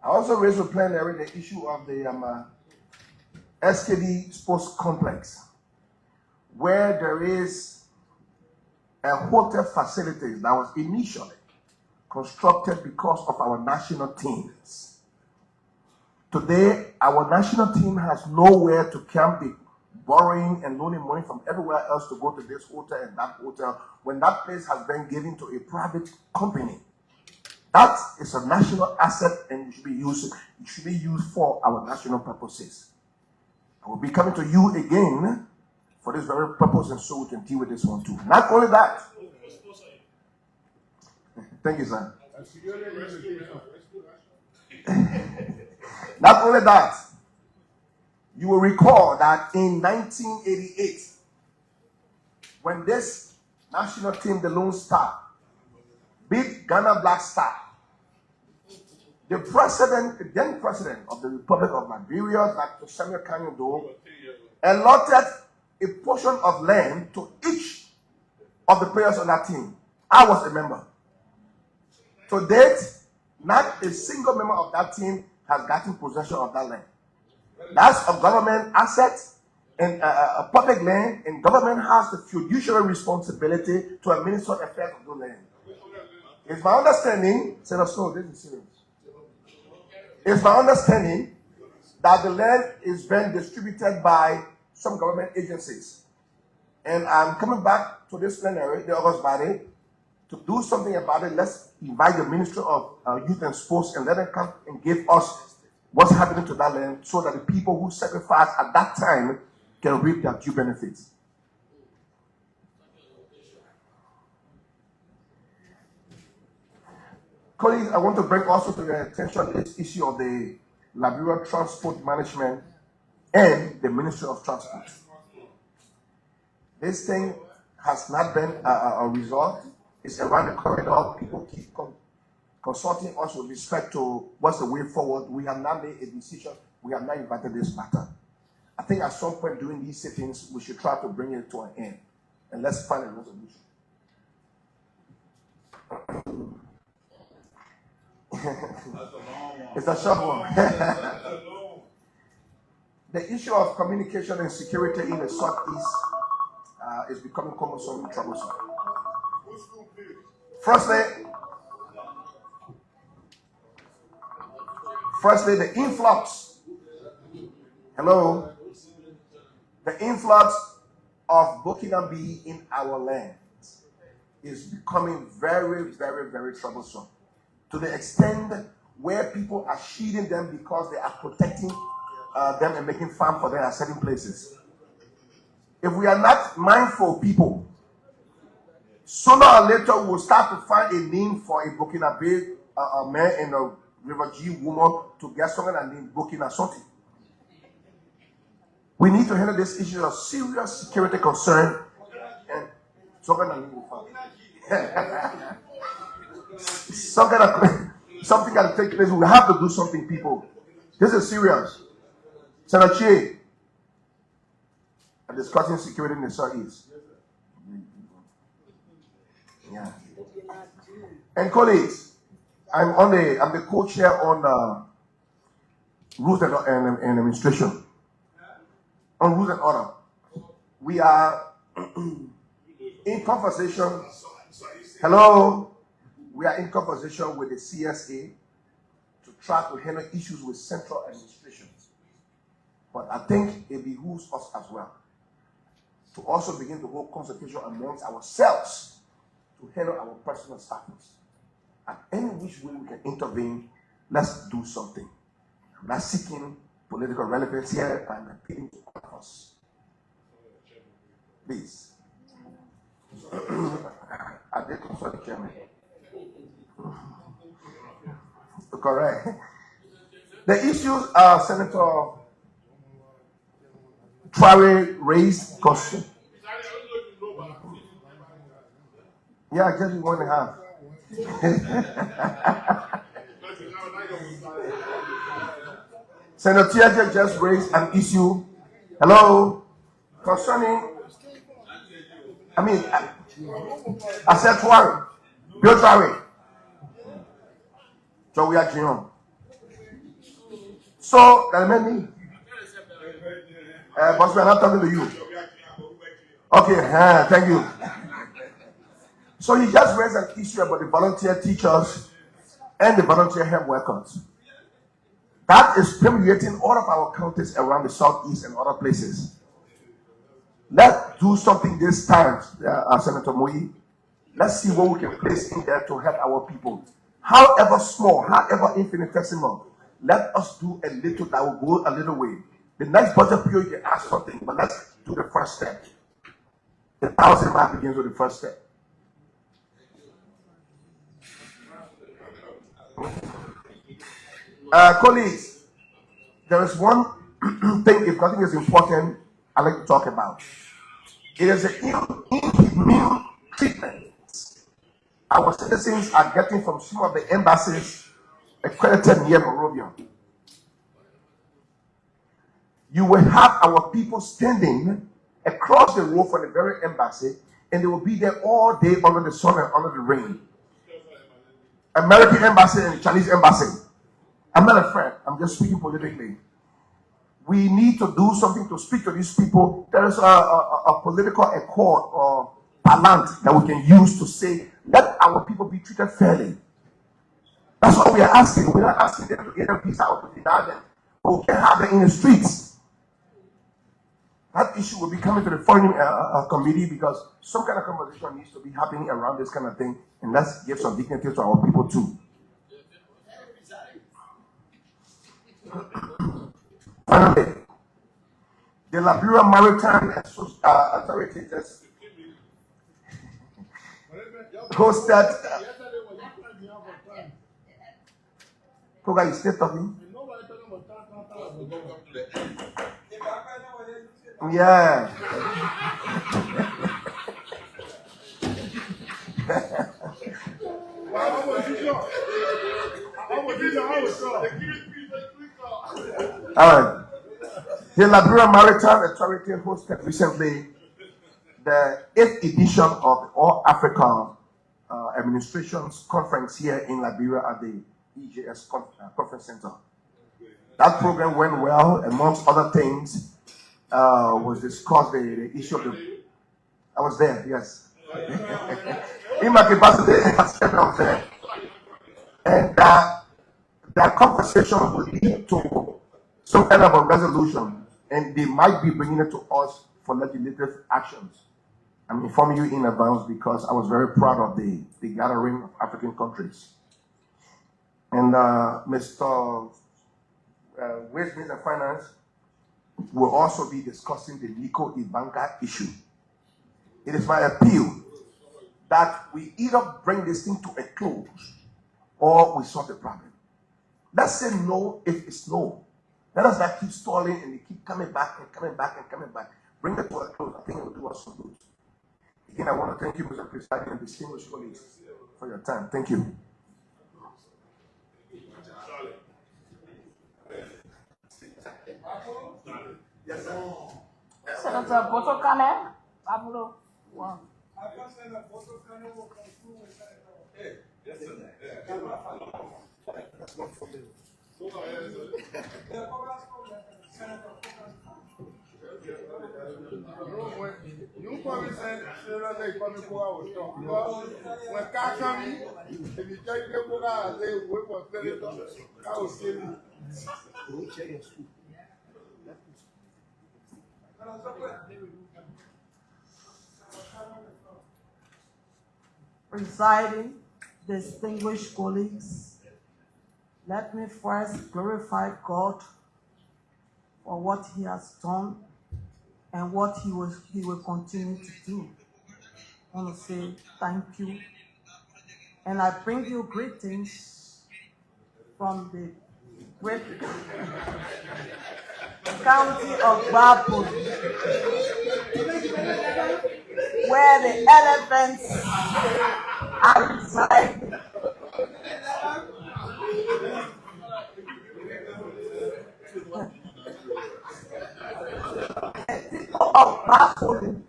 I also raised with plenary the issue of the SKD Sports Complex, where there is a hotel facility that was initially constructed because of our national teams. Today, our national team has nowhere to camp. They borrowing and loaning money from everywhere else to go to this hotel and that hotel when that place has been given to a private company. That is a national asset and it should be used for our national purposes. I will be coming to you again for this very purpose, and so we can deal with this one too. Not only that. Thank you, sir. Not only that, you will recall that in 1988, when this national team, the Lone Star, beat Ghana Black Star, the then president of the Republic of Liberia, Dr. Samuel Kanyudo, allotted a portion of land to each of the players on that team. I was a member. To date, not a single member of that team has gotten possession of that land. That's a government asset and a public land, and government has the fiduciary responsibility to administer the affairs of the land. It's my understanding, Senator Snow, this is serious. It's my understanding that the land is being distributed by some government agencies. And I'm coming back to this plenary, the August body, to do something about it. Let's invite the Minister of Youth and Sports and let them come and give us what's happening to that land so that the people who sacrificed at that time can reap their due benefits. Colleagues, I want to bring also to your attention this issue of the Liberia Transport Management and the Ministry of Transport. This thing has not been a result. It's around the corridor. People keep consulting us with respect to what's the way forward. We have not made a decision. We have not invited this matter. I think at some point during these sittings, we should try to bring it to an end. And let's find a resolution. It's a short one. The issue of communication and security in the Southeast is becoming cumbersome and troublesome. Firstly, the influx. Hello? The influx of Burkinabe in our land is becoming very, very, very troublesome. To the extent where people are shielding them because they are protecting them and making farm for them at certain places. If we are not mindful people, Sooner or later, we will start to find a name for a Burkinabe man and a refugee woman to get someone named Burkina something. We need to handle this issue of serious security concern and something got to take place. We have to do something, people. This is serious. Senator, I'm discussing security in the Southeast. Yeah. And colleagues, I'm the co-chair on rules and administration. On rules and order, we are in conversation. Hello, we are in conversation with the CSA to try to handle issues with central administration. But I think it behooves us as well to also begin to hold consultation amongst ourselves to handle our personal status. And any which way we can intervene, let's do something. I'm not seeking political relevance here, I'm appealing to all of us. Please. I did consult the chairman. Correct. The issues Senator Traore raised concern. Yeah, just 1.5. Senator Tiaje just raised an issue. Hello, concerning. I said Traore, Bill Traore. So we are Jion. So that meant me. But we're not talking to you. Okay, thank you. So he just raised an issue about the volunteer teachers and the volunteer health workers. That is permeating all of our counties around the Southeast and other places. Let's do something this time, Senator Moyi. Let's see what we can place in there to help our people. However small, however infinitesimal, let us do a little that will go a little way. The next budget period, you can ask something, but let's do the first step. The 1,000 mark begins with the first step. Colleagues, there is one thing, if nothing is important, I'd like to talk about. It is the inhumane treatment our citizens are getting from some of the embassies accredited near Monrovia. You will have our people standing across the road from the very embassy, and they will be there all day under the sun and under the rain. American embassy and Chinese embassy. I'm not a friend, I'm just speaking politically. We need to do something to speak to these people. There is a political accord or parlant that we can use to say, let our people be treated fairly. That's what we are asking. We're not asking them to get a piece out of the garden, but we can have them in the streets. That issue will be coming to the foreign committee because some kind of conversation needs to be happening around this kind of thing, and let's give some dignity to our people too. Finally, the Liberian Maritime Authority just hosted. Koga, you still talking? Yeah. All right. The Liberian Maritime Authority hosted recently the 8th edition of the All Africa Administrations Conference here in Liberia at the EJS Conference Center. That program went well. Amongst other things, was discussed the issue of the. I was there, yes. In my capacity, I was there. And that conversation will lead to some kind of a resolution, and they might be bringing it to us for legislative actions. I'm informing you in advance because I was very proud of the gathering of African countries. And Mr. Waste, Means and Finance will also be discussing the Nico Ibanka issue. It is my appeal that we either bring this thing to a close or we solve the problem. Let's say no if it's no. Let us not keep stalling and they keep coming back and coming back and coming back. Bring it to a close. I think it will do us some good. Again, I want to thank you, Mr. President, and distinguished colleagues, for your time. Thank you. Yes, sir.
Senator Boto Kane, Pablo, one.
I can send a photo, can you walk through with Senator?
Yes, sir.
That's not for me.
You probably said, they probably go out with talk. When car coming, if you check the book out, they wait for Senator. I will say you.
Presiding, distinguished colleagues, let me first glorify God for what He has done and what He will continue to do. I want to say thank you. And I bring you greetings from the great county of Bapu, where the elephants are residing. People of Bapu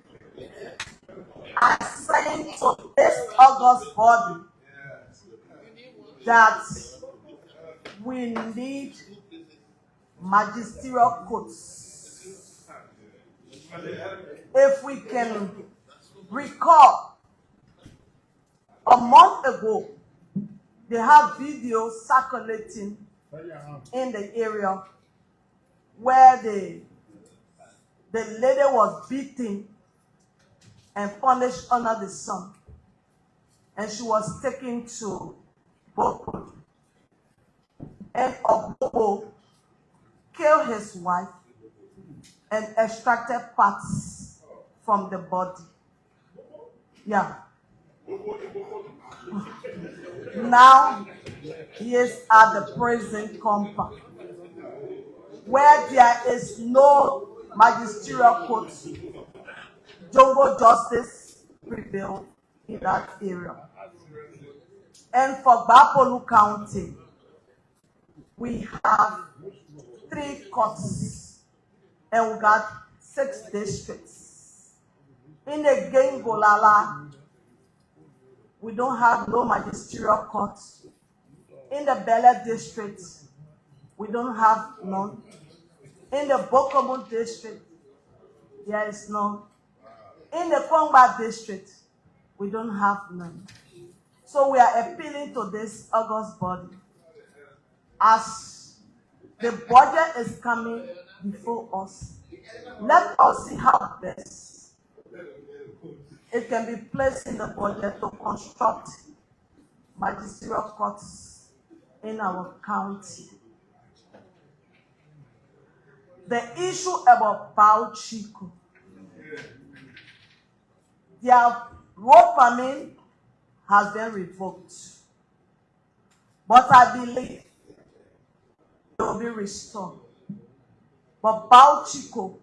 are saying to this August body that we need magisterial courts. If we can recall, a month ago, they have videos circulating in the area where the lady was beaten and punished under the sun, and she was taken to Boko. And Obobo killed his wife and extracted parts from the body. Yeah. Now he is at the prison compound where there is no magisterial court. Jungle justice prevailed in that area. And for Bapolu County, we have 3 courts and we got 6 districts. In the Gengolala, we don't have no magisterial court. In the Bele district, we don't have none. In the Bokomo district, there is none. In the Kongba district, we don't have none. So we are appealing to this August body. As the budget is coming before us, let us see how best it can be placed in the budget to construct magisterial courts in our county. The issue about Bauchico, their road permit has been revoked, but I believe it will be restored. But Bauchico,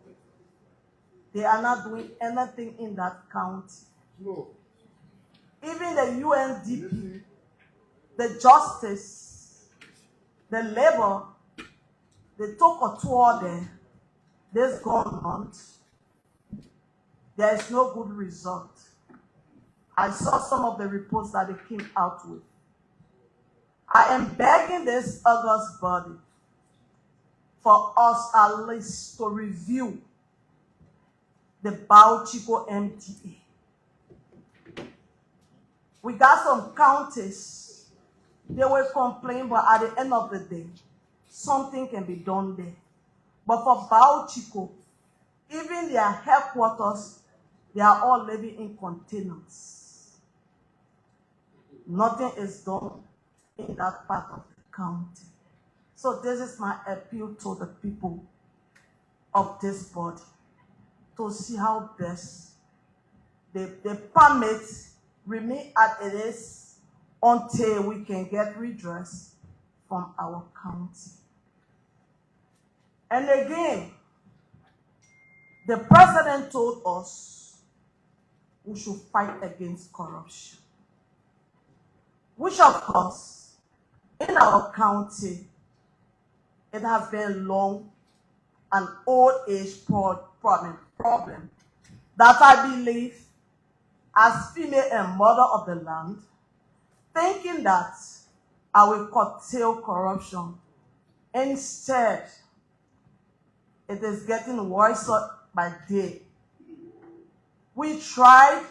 they are not doing anything in that county.
No.
Even the UNDP, the justice, the labor, they took a tour there this gone month. There is no good result. I saw some of the reports that they came out with. I am begging this August body for us at least to review the Bauchico MTA. We got some counties, they will complain, but at the end of the day, something can be done there. But for Bauchico, even their headquarters, they are all living in containers. Nothing is done in that part of the county. So this is my appeal to the people of this body to see how best the permit remain as it is until we can get redress from our county. And again, the president told us we should fight against corruption, which of course, in our county, it has been long an old age problem that I believe, as female and mother of the land, thinking that I will curtail corruption. Instead, it is getting worse by day. We tried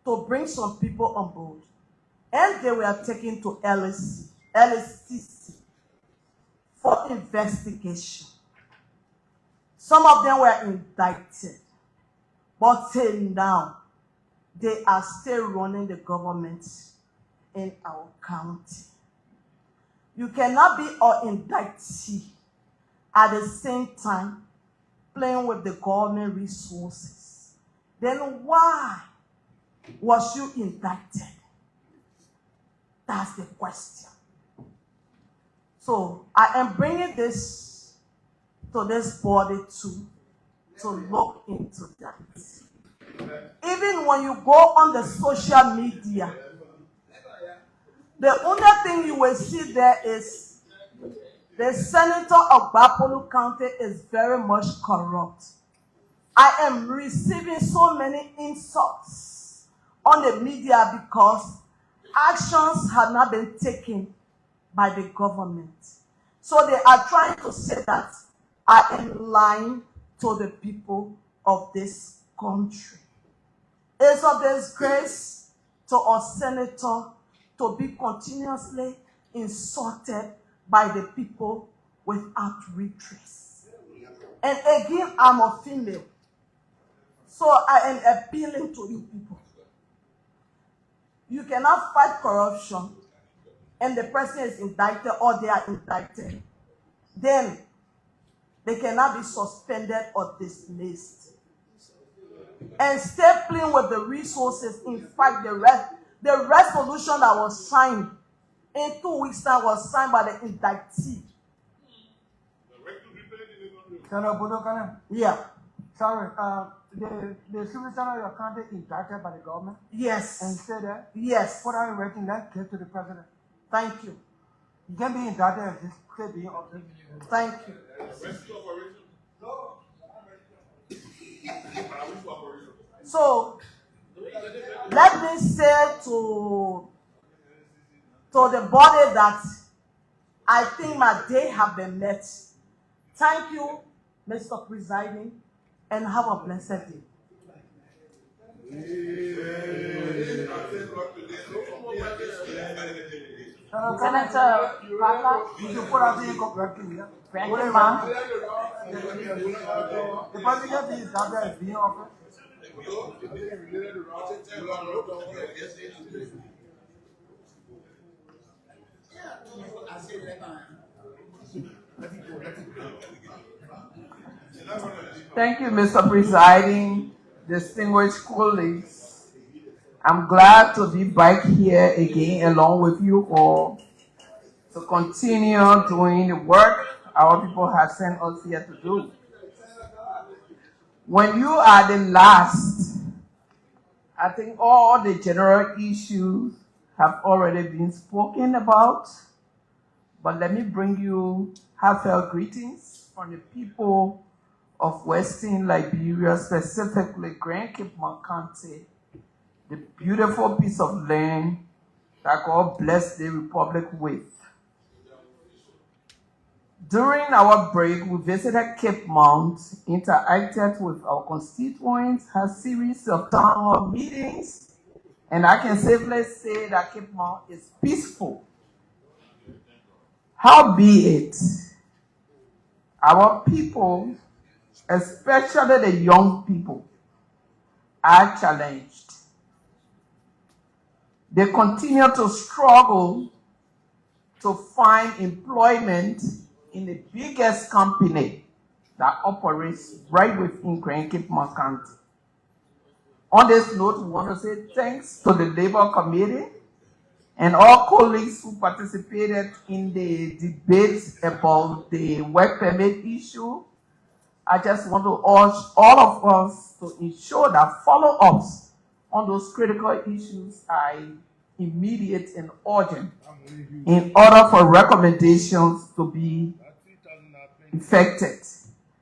to bring some people on board, and they were taken to LSTC for investigation. Some of them were indicted, but till now, they are still running the government in our county. You cannot be an indictee at the same time playing with the government resources. Then why was you indicted? That's the question. So I am bringing this to this body too, to look into that. Even when you go on the social media, the only thing you will see there is the senator of Bapolu County is very much corrupt. I am receiving so many insults on the media because actions have not been taken by the government. So they are trying to say that I am lying to the people of this country. It's a disgrace to a senator to be continuously insulted by the people without redress. And again, I'm a female. So I am appealing to you people. You cannot fight corruption and the person is indicted or they are indicted. Then they cannot be suspended or dismissed. And stay playing with the resources. In fact, the resolution that was signed in 2 weeks' time was signed by the indictee. Yeah.
Sorry, the civil servant of your county indicted by the government?
Yes.
And say that?
Yes.
What are you writing that case to the president?
Thank you.
You can be indicted and just still being observed.
Thank you. So, let me say to the body that I think my day have been met. Thank you, Mr. Presiding, and have a blessed day. Senator Papa, Grandma.
The president is out there being offered.
Thank you, Mr. Presiding, distinguished colleagues. I'm glad to be back here again along with you all to continue doing the work our people have sent us here to do. When you are the last, I think all the general issues have already been spoken about, but let me bring you heartfelt greetings from the people of Western Liberia, specifically Grand Cape County, the beautiful piece of land that God blessed the Republic with. During our break, we visited Cape Mount, interacted with our constituents, had a series of town hall meetings, and I can safely say that Cape Mount is peaceful. Howbeit, our people, especially the young people, are challenged. They continue to struggle to find employment in the biggest company that operates right within Grand Cape County. On this note, we want to say thanks to the Labor Committee and all colleagues who participated in the debate about the work permit issue. I just want to urge all of us to ensure that follow-ups on those critical issues are immediate and urgent in order for recommendations to be effected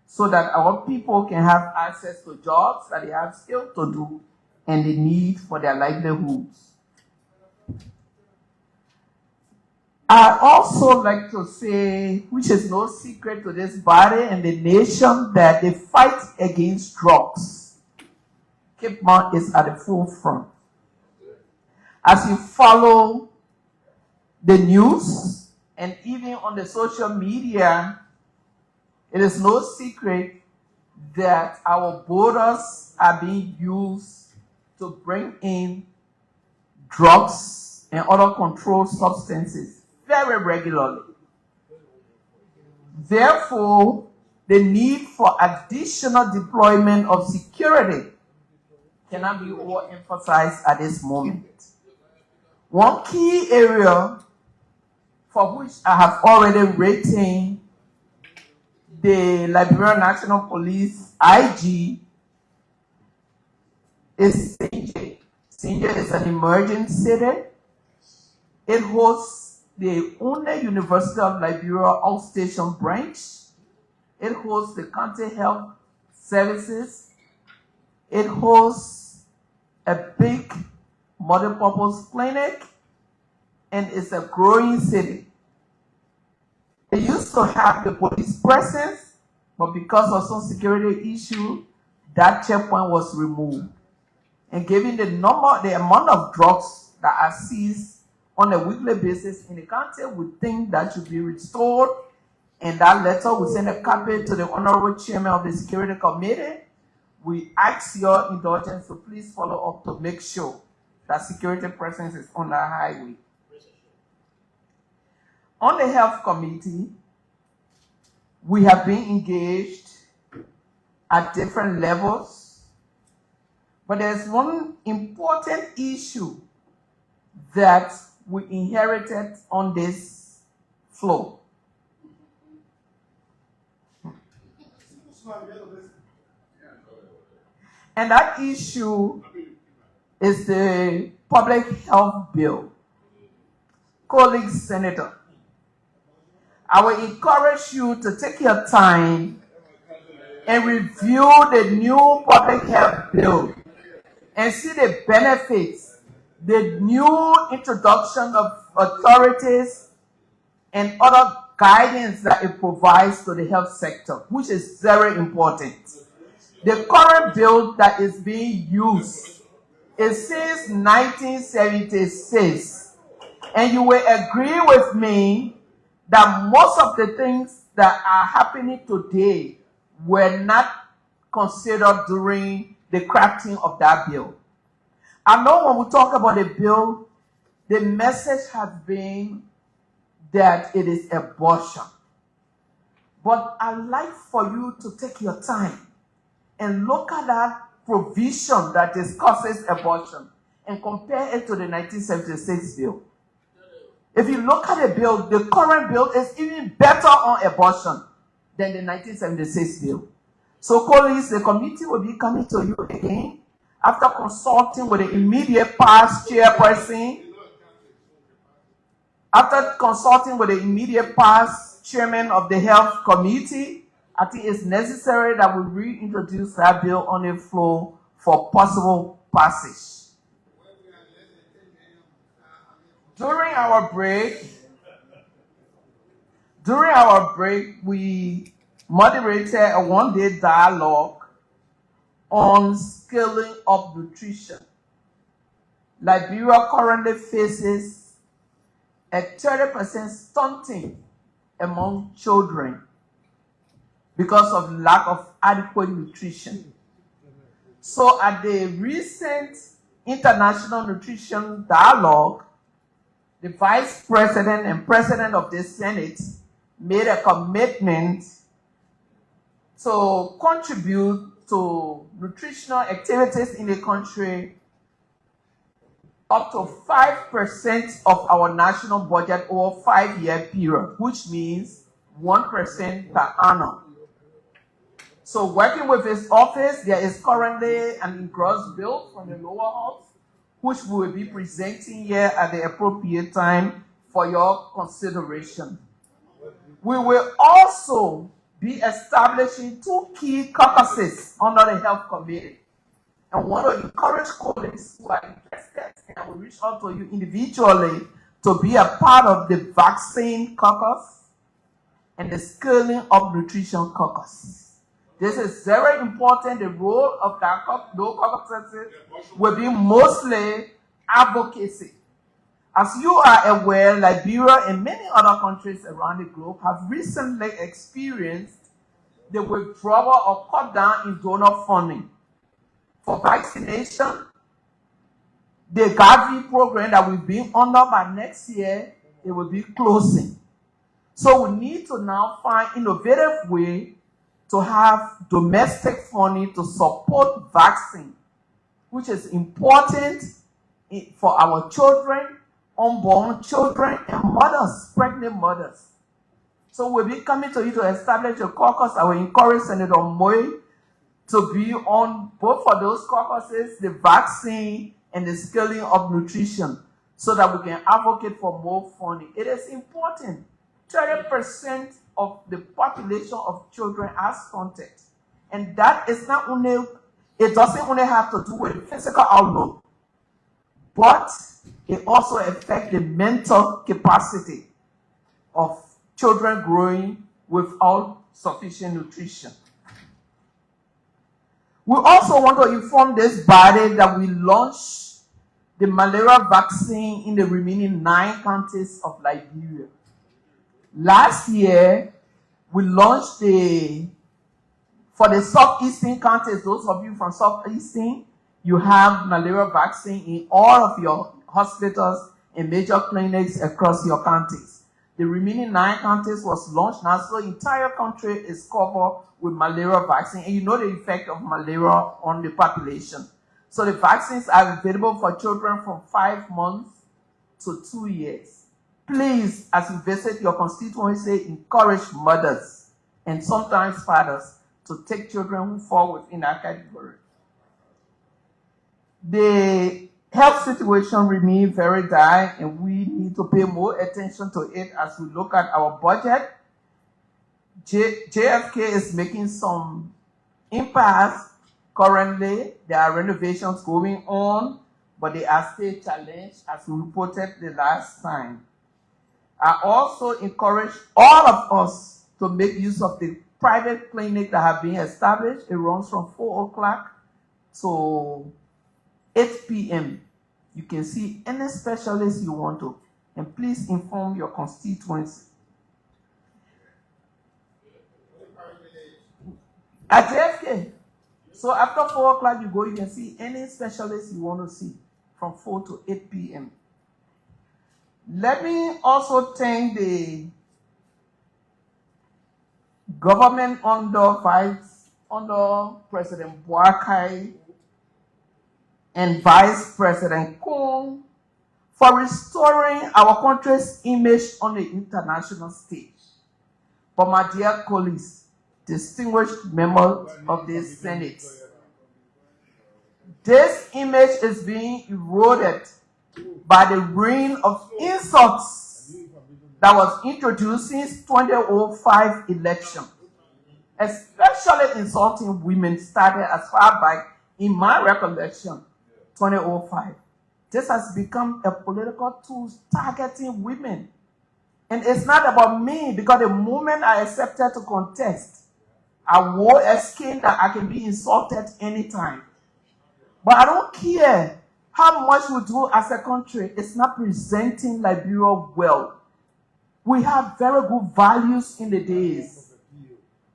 so that our people can have access to jobs that they have skill to do and the need for their livelihoods. I also like to say, which is no secret to this body and the nation, that the fight against drugs, Cape Mount is at the forefront. As you follow the news and even on the social media, it is no secret that our borders are being used to bring in drugs and other controlled substances very regularly. Therefore, the need for additional deployment of security cannot be overemphasized at this moment. One key area for which I have already written the Liberian National Police IG is Sinje. Sinje is an emerging city. It hosts the only University of Liberia outstation branch. It hosts the county health services. It hosts a big multi-purpose clinic, and it's a growing city. It used to have the police presence, but because of some security issue, that checkpoint was removed. And given the amount of drugs that are seized on a weekly basis in the county, we think that should be restored. And that letter, we send a copy to the Honorable Chairman of the Security Committee. We ask your indulgence to please follow up to make sure that security presence is on the highway. On the Health Committee, we have been engaged at different levels, but there's one important issue that we inherited on this floor. And that issue is the public health bill. Colleagues, Senator, I will encourage you to take your time and review the new public health bill and see the benefits, the new introduction of authorities and other guidance that it provides to the health sector, which is very important. The current bill that is being used is since 1976, and you will agree with me that most of the things that are happening today were not considered during the crafting of that bill. I know when we talk about the bill, the message has been that it is abortion. But I'd like for you to take your time and look at that provision that discusses abortion and compare it to the 1976 bill. If you look at the bill, the current bill is even better on abortion than the 1976 bill. So, colleagues, the committee will be coming to you again after consulting with the immediate past chairperson. After consulting with the immediate past chairman of the health committee, I think it's necessary that we reintroduce that bill on the floor for possible passage. During our break, we moderated a one-day dialogue on scaling up nutrition. Liberia currently faces a 30% stunting among children because of lack of adequate nutrition. So at the recent International Nutrition Dialogue, the Vice President and President of the Senate made a commitment to contribute to nutritional activities in the country up to 5% of our national budget over a 5-year period, which means 1% per annum. So working with his office, there is currently an engrossed bill from the lower house, which we will be presenting here at the appropriate time for your consideration. We will also be establishing 2 key caucuses under the Health Committee. And want to encourage colleagues who are interested and will reach out to you individually to be a part of the vaccine caucus and the scaling up nutrition caucus. This is very important. The role of that caucuses will be mostly advocacy. As you are aware, Liberia and many other countries around the globe have recently experienced the withdrawal or cut down in donor funding. For vaccination, the Gavi program that we've been under, by next year, it will be closing. So we need to now find innovative way to have domestic funding to support vaccine, which is important for our children, unborn children, and mothers, pregnant mothers. So we'll be coming to you to establish a caucus. I will encourage Senator Moy to be on both of those caucuses, the vaccine and the scaling of nutrition, so that we can advocate for more funding. It is important. 30% of the population of children are stunted. And that is not only, it doesn't only have to do with physical outlook, but it also affects the mental capacity of children growing without sufficient nutrition. We also want to inform this body that we launched the malaria vaccine in the remaining 9 counties of Liberia. Last year, we launched for the southeastern counties, those of you from southeastern, you have malaria vaccine in all of your hospitals and major clinics across your counties. The remaining 9 counties was launched now, so the entire country is covered with malaria vaccine, and you know the effect of malaria on the population. So the vaccines are available for children from 5 months to 2 years. Please, as you visit your constituency, encourage mothers and sometimes fathers to take children who fall within that category. The health situation remains very dire, and we need to pay more attention to it as we look at our budget. JFK is making some impasse currently. There are renovations going on, but they are still challenged, as we reported the last time. I also encourage all of us to make use of the private clinic that have been established. It runs from 4 o'clock to 8 p.m. You can see any specialist you want to, and please inform your constituency. At JFK. So after 4 o'clock you go, you can see any specialist you want to see from 4 to 8 p.m. Let me also thank the government under President Boakai and Vice President Kong for restoring our country's image on the international stage. But my dear colleagues, distinguished members of this Senate, this image is being eroded by the reign of insults that was introduced since 2005 election, especially insulting women started as far back in my recollection, 2005. This has become a political tool targeting women. And it's not about me, because the moment I accepted to contest, I wore a skin that I can be insulted anytime. But I don't care how much we do as a country. It's not presenting Liberia well. We have very good values in the days.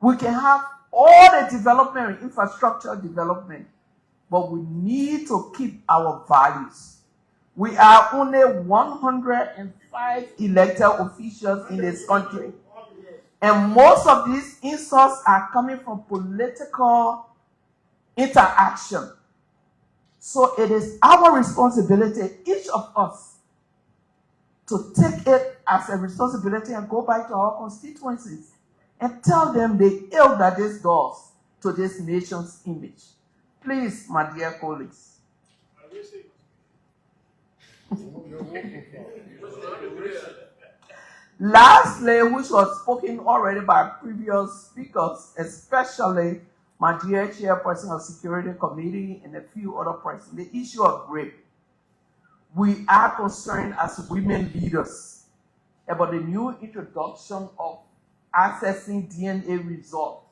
We can have all the development, infrastructure development, but we need to keep our values. We are only 105 elected officials in this country. And most of these insults are coming from political interaction. So it is our responsibility, each of us, to take it as a responsibility and go back to our constituencies and tell them the ill that this does to this nation's image. Please, my dear colleagues. Lastly, which was spoken already by previous speakers, especially my dear chairperson of Security Committee and a few other persons, the issue of rape. We are concerned as women leaders about the new introduction of accessing DNA results.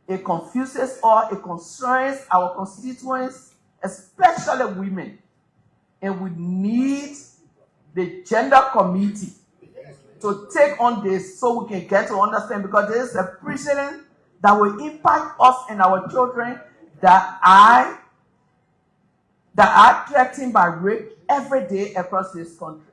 It confuses or it concerns our constituents, especially women. And we need the gender committee to take on this so we can get to understand, because there is a precedent that will impact us and our children that are threatened by rape every day across this country.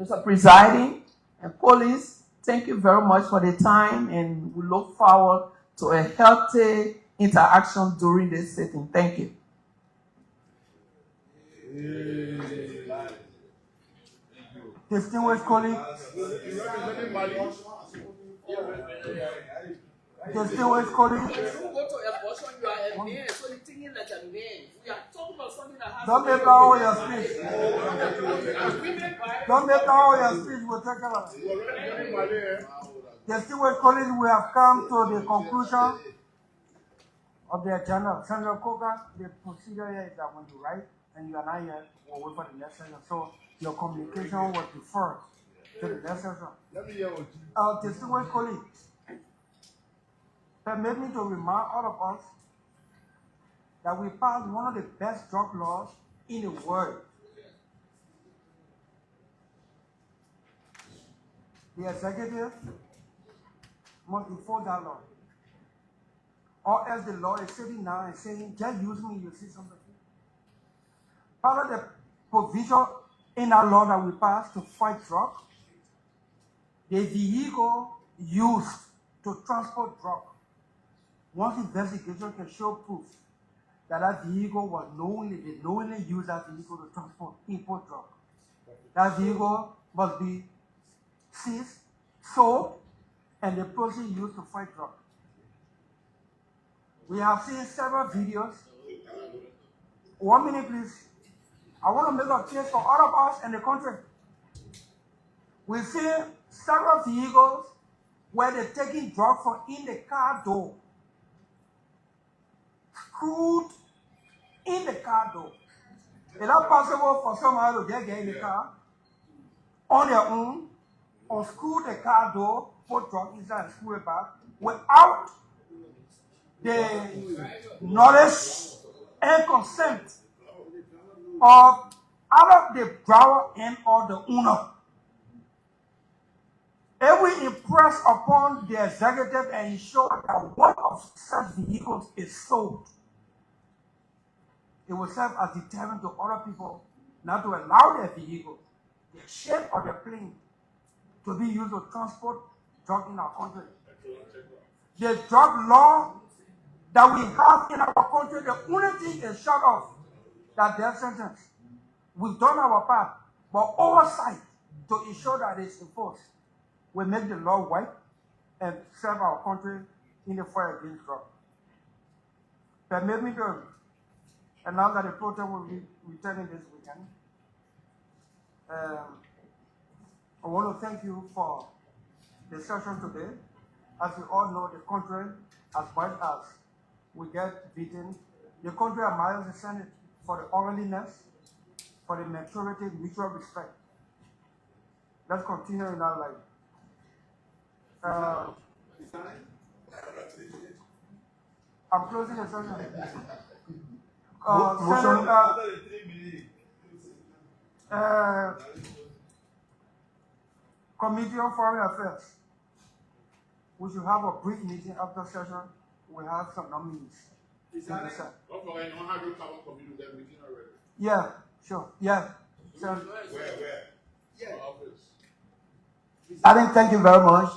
Mr. Presiding and police, thank you very much for the time, and we look forward to a healthy interaction during this sitting. Thank you.
Distinguished colleagues, distinguished colleagues, don't make all your speech. Don't make all your speech. We'll take care of it. Distinguished colleagues, we have come to the conclusion of the agenda. Senator Coker, the procedure here is that when you write and you are not here, we'll wait for the next session. So your communication was deferred to the next session. Distinguished colleagues, permit me to remind all of us that we passed one of the best drug laws in the world. The executive must enforce that law. Or else the law is sitting down and saying, just use me, you see something. Part of the provision in our law that we passed to fight drug, the vehicle used to transport drug, once investigation can show proof that that vehicle was knowingly used that vehicle to transport import drug, that vehicle must be seized, sold, and the proceeds used to fight drug. We have seen several videos. 1 minute, please. I want to make a case for all of us in the country. We see several vehicles where they're taking drugs from in the car door, screwed in the car door. It's not possible for somebody to get in the car on their own, unscrew the car door, put drugs inside and screw it back without the knowledge and consent of either the driver and or the owner. If we impress upon the executive and ensure that one of such vehicles is sold, it will serve as deterrent to other people not to allow their vehicle, the shape of the plane, to be used to transport drugs in our country. The drug law that we have in our country, the only thing is short of that death sentence. We've done our part, but oversight to ensure that it's enforced will make the law white and serve our country in the fight against drugs. Permit me to announce that the protest will be returning this weekend. I want to thank you for the session today. As we all know, the country, as much as we get beaten, the country admires the Senate for the orderliness, for the maturity, mutual respect. Let's continue in that life. I'm closing the session. Committee on Foreign Affairs. We should have a brief meeting after session. We have some nominees. Yeah, sure. Yeah. So,
Where?
Yeah. I think thank you very much.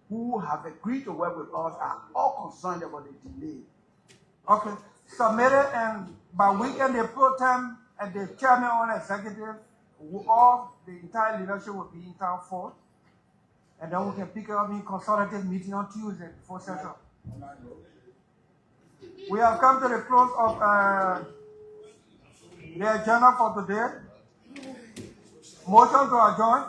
Who have agreed to work with us are all concerned about the delay.
Okay, submitted, and by weekend the pro tem and the chairman on executive, all the entire leadership will be in town for, and then we can pick it up in consultative meeting on Tuesday before session. We have come to the close of the agenda for today. Motion to adjourn.